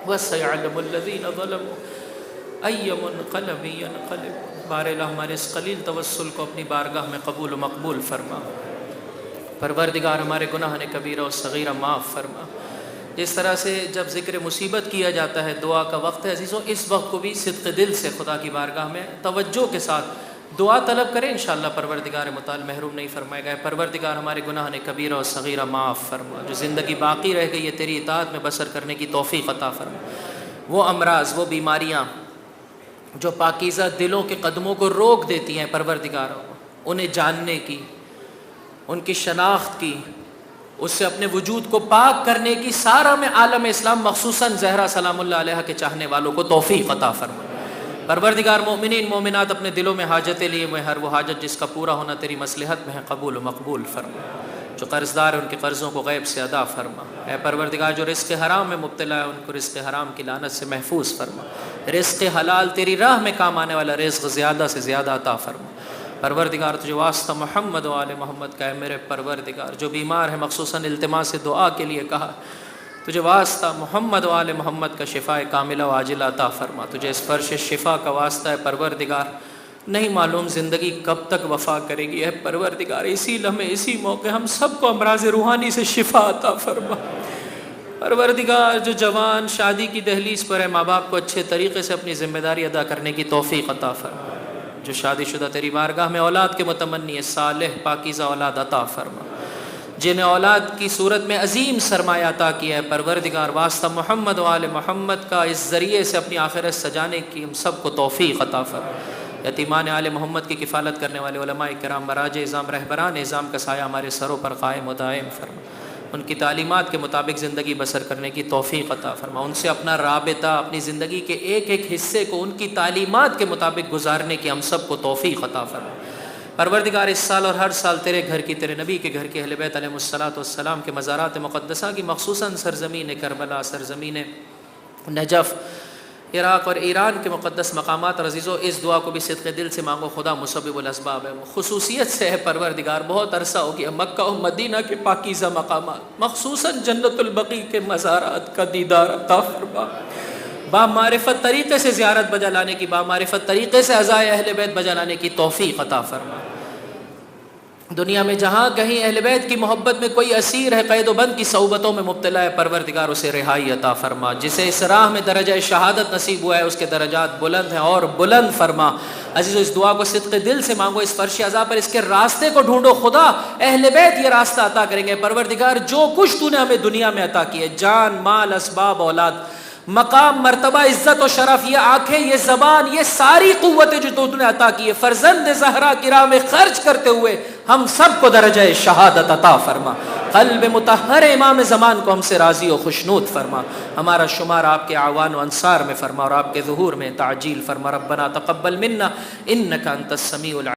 [SPEAKER 1] وسيعلم الذين ظلموا أي منقلب ينقلبون۔ بار الہ ہمارے اس قلیل توسل کو اپنی بارگاہ میں قبول و مقبول فرما، پروردگار ہمارے گناہ کبیرہ و صغیرہ معاف فرما، جس طرح سے جب ذکر مصیبت کیا جاتا ہے دعا کا وقت ہے عزیزوں، اس وقت کو بھی صدق دل سے خدا کی بارگاہ میں توجہ کے ساتھ دعا طلب کریں، انشاءاللہ پروردگار متعال محروم نہیں فرمائے گا۔ پروردگار ہمارے گناہ نے کبیرہ و صغیرہ معاف فرما، جو زندگی باقی رہ گئی ہے تیری اطاعت میں بسر کرنے کی توفیق عطا فرما۔ وہ امراض، وہ بیماریاں جو پاکیزہ دلوں کے قدموں کو روک دیتی ہیں پروردگار، انہیں جاننے کی، ان کی شناخت کی، اس سے اپنے وجود کو پاک کرنے کی سارا میں عالم اسلام خصوصاً زہرا سلام اللہ علیہ کے چاہنے والوں کو توفیق عطا فرما۔ پروردگار مومنین مومنات اپنے دلوں میں حاجتیں لیے ہوئے، ہر وہ حاجت جس کا پورا ہونا تیری مصلحت میں ہے قبول و مقبول فرما۔ جو قرض دار ہیں ان کے قرضوں کو غیب سے ادا فرما۔ اے پروردگار جو رزق حرام میں مبتلا ہے ان کو رزق حرام کی لعنت سے محفوظ فرما۔ رزق حلال تیری راہ میں کام آنے والا رزق زیادہ سے زیادہ عطا فرما۔ پروردگار تجھے واسطہ محمد و آل محمد کا ہے میرے پروردگار، جو بیمار ہے مخصوصاً التماس دعا کے لیے کہا، تجھے واسطہ محمد و آل محمد کا شفاء کاملہ و عاجلہ عطا فرما۔ تجھے اس فرش شفا کا واسطہ ہے پروردگار، نہیں معلوم زندگی کب تک وفا کرے گی، ہے پروردگار اسی لمحے اسی موقع ہم سب کو امراض روحانی سے شفا عطا فرما۔ پروردگار جو جوان شادی کی دہلیز پر ہے، ماں باپ کو اچھے طریقے سے اپنی ذمہ داری ادا کرنے کی توفیق عطا فرما۔ جو شادی شدہ تیری بارگاہ میں اولاد کے متمنی ہے، صالح پاکیزہ اولاد عطا فرما۔ جنہیں اولاد کی صورت میں عظیم سرمایہ عطا کیا ہے پروردگار، واسطہ محمد و آل محمد کا اس ذریعے سے اپنی آخرت سجانے کی ہم سب کو توفیق عطا فرما۔ یتیمان آل محمد کی کفالت کرنے والے علماء کرام مراجع اعظام رہبران اعظام کا سایہ ہمارے سروں پر قائم و دائم فرما۔ ان کی تعلیمات کے مطابق زندگی بسر کرنے کی توفیق عطا فرما۔ ان سے اپنا رابطہ، اپنی زندگی کے ایک ایک حصے کو ان کی تعلیمات کے مطابق گزارنے کی ہم سب کو توفیق عطا فرما۔ پروردگار اس سال اور ہر سال تیرے گھر کی، تیرے نبی کے گھر کے اہل بیت علیہ الصلوۃ والسلام کے مزارات مقدسہ کی، خصوصاً سرزمین کربلا، سرزمین نجف، عراق اور ایران کے مقدس مقامات اور عزیزوں، اس دعا کو بھی صدق دل سے مانگو، خدا مسبب الاسباب ہے، خصوصیت سے ہے پروردگار، بہت عرصہ ہو گیا مکہ و مدینہ کے پاکیزہ مقامات، مخصوصاً جنت البقیع کے مزارات کا دیدار عطا فرما۔ بامعرفت طریقے سے زیارت بجا لانے کی، بامعرفت طریقے سے عزائے اہل بیت بجا لانے کی توفیق عطا فرما۔ دنیا میں جہاں کہیں اہل بیت کی محبت میں کوئی اسیر ہے، قید و بند کی صعوبتوں میں مبتلا ہے، پروردگار اسے رہائی عطا فرما۔ جسے اس راہ میں درجہ شہادت نصیب ہوا ہے اس کے درجات بلند ہیں اور بلند فرما۔ عزیزو اس دعا کو صدق دل سے مانگو، اس فرش عزا پر اس کے راستے کو ڈھونڈو، خدا اہل بیت یہ راستہ عطا کریں گے۔ پروردگار جو کچھ تو نے ہمیں دنیا میں عطا کیے، جان مال اسباب اولاد، مقام مرتبہ عزت و شرف، یہ آنکھیں، یہ زبان، یہ ساری قوتیں جو تو نے عطا کی ہے، فرزند زہرا کی راہ میں خرچ کرتے ہوئے ہم سب کو درجہ شہادت عطا فرما۔ قلب مطہر امام زمان کو ہم سے راضی و خوشنود فرما۔ ہمارا شمار آپ کے اعوان و انصار میں فرما اور آپ کے ظہور میں تعجیل فرما۔ ربنا تقبل منا انک انت السمیع العلیم۔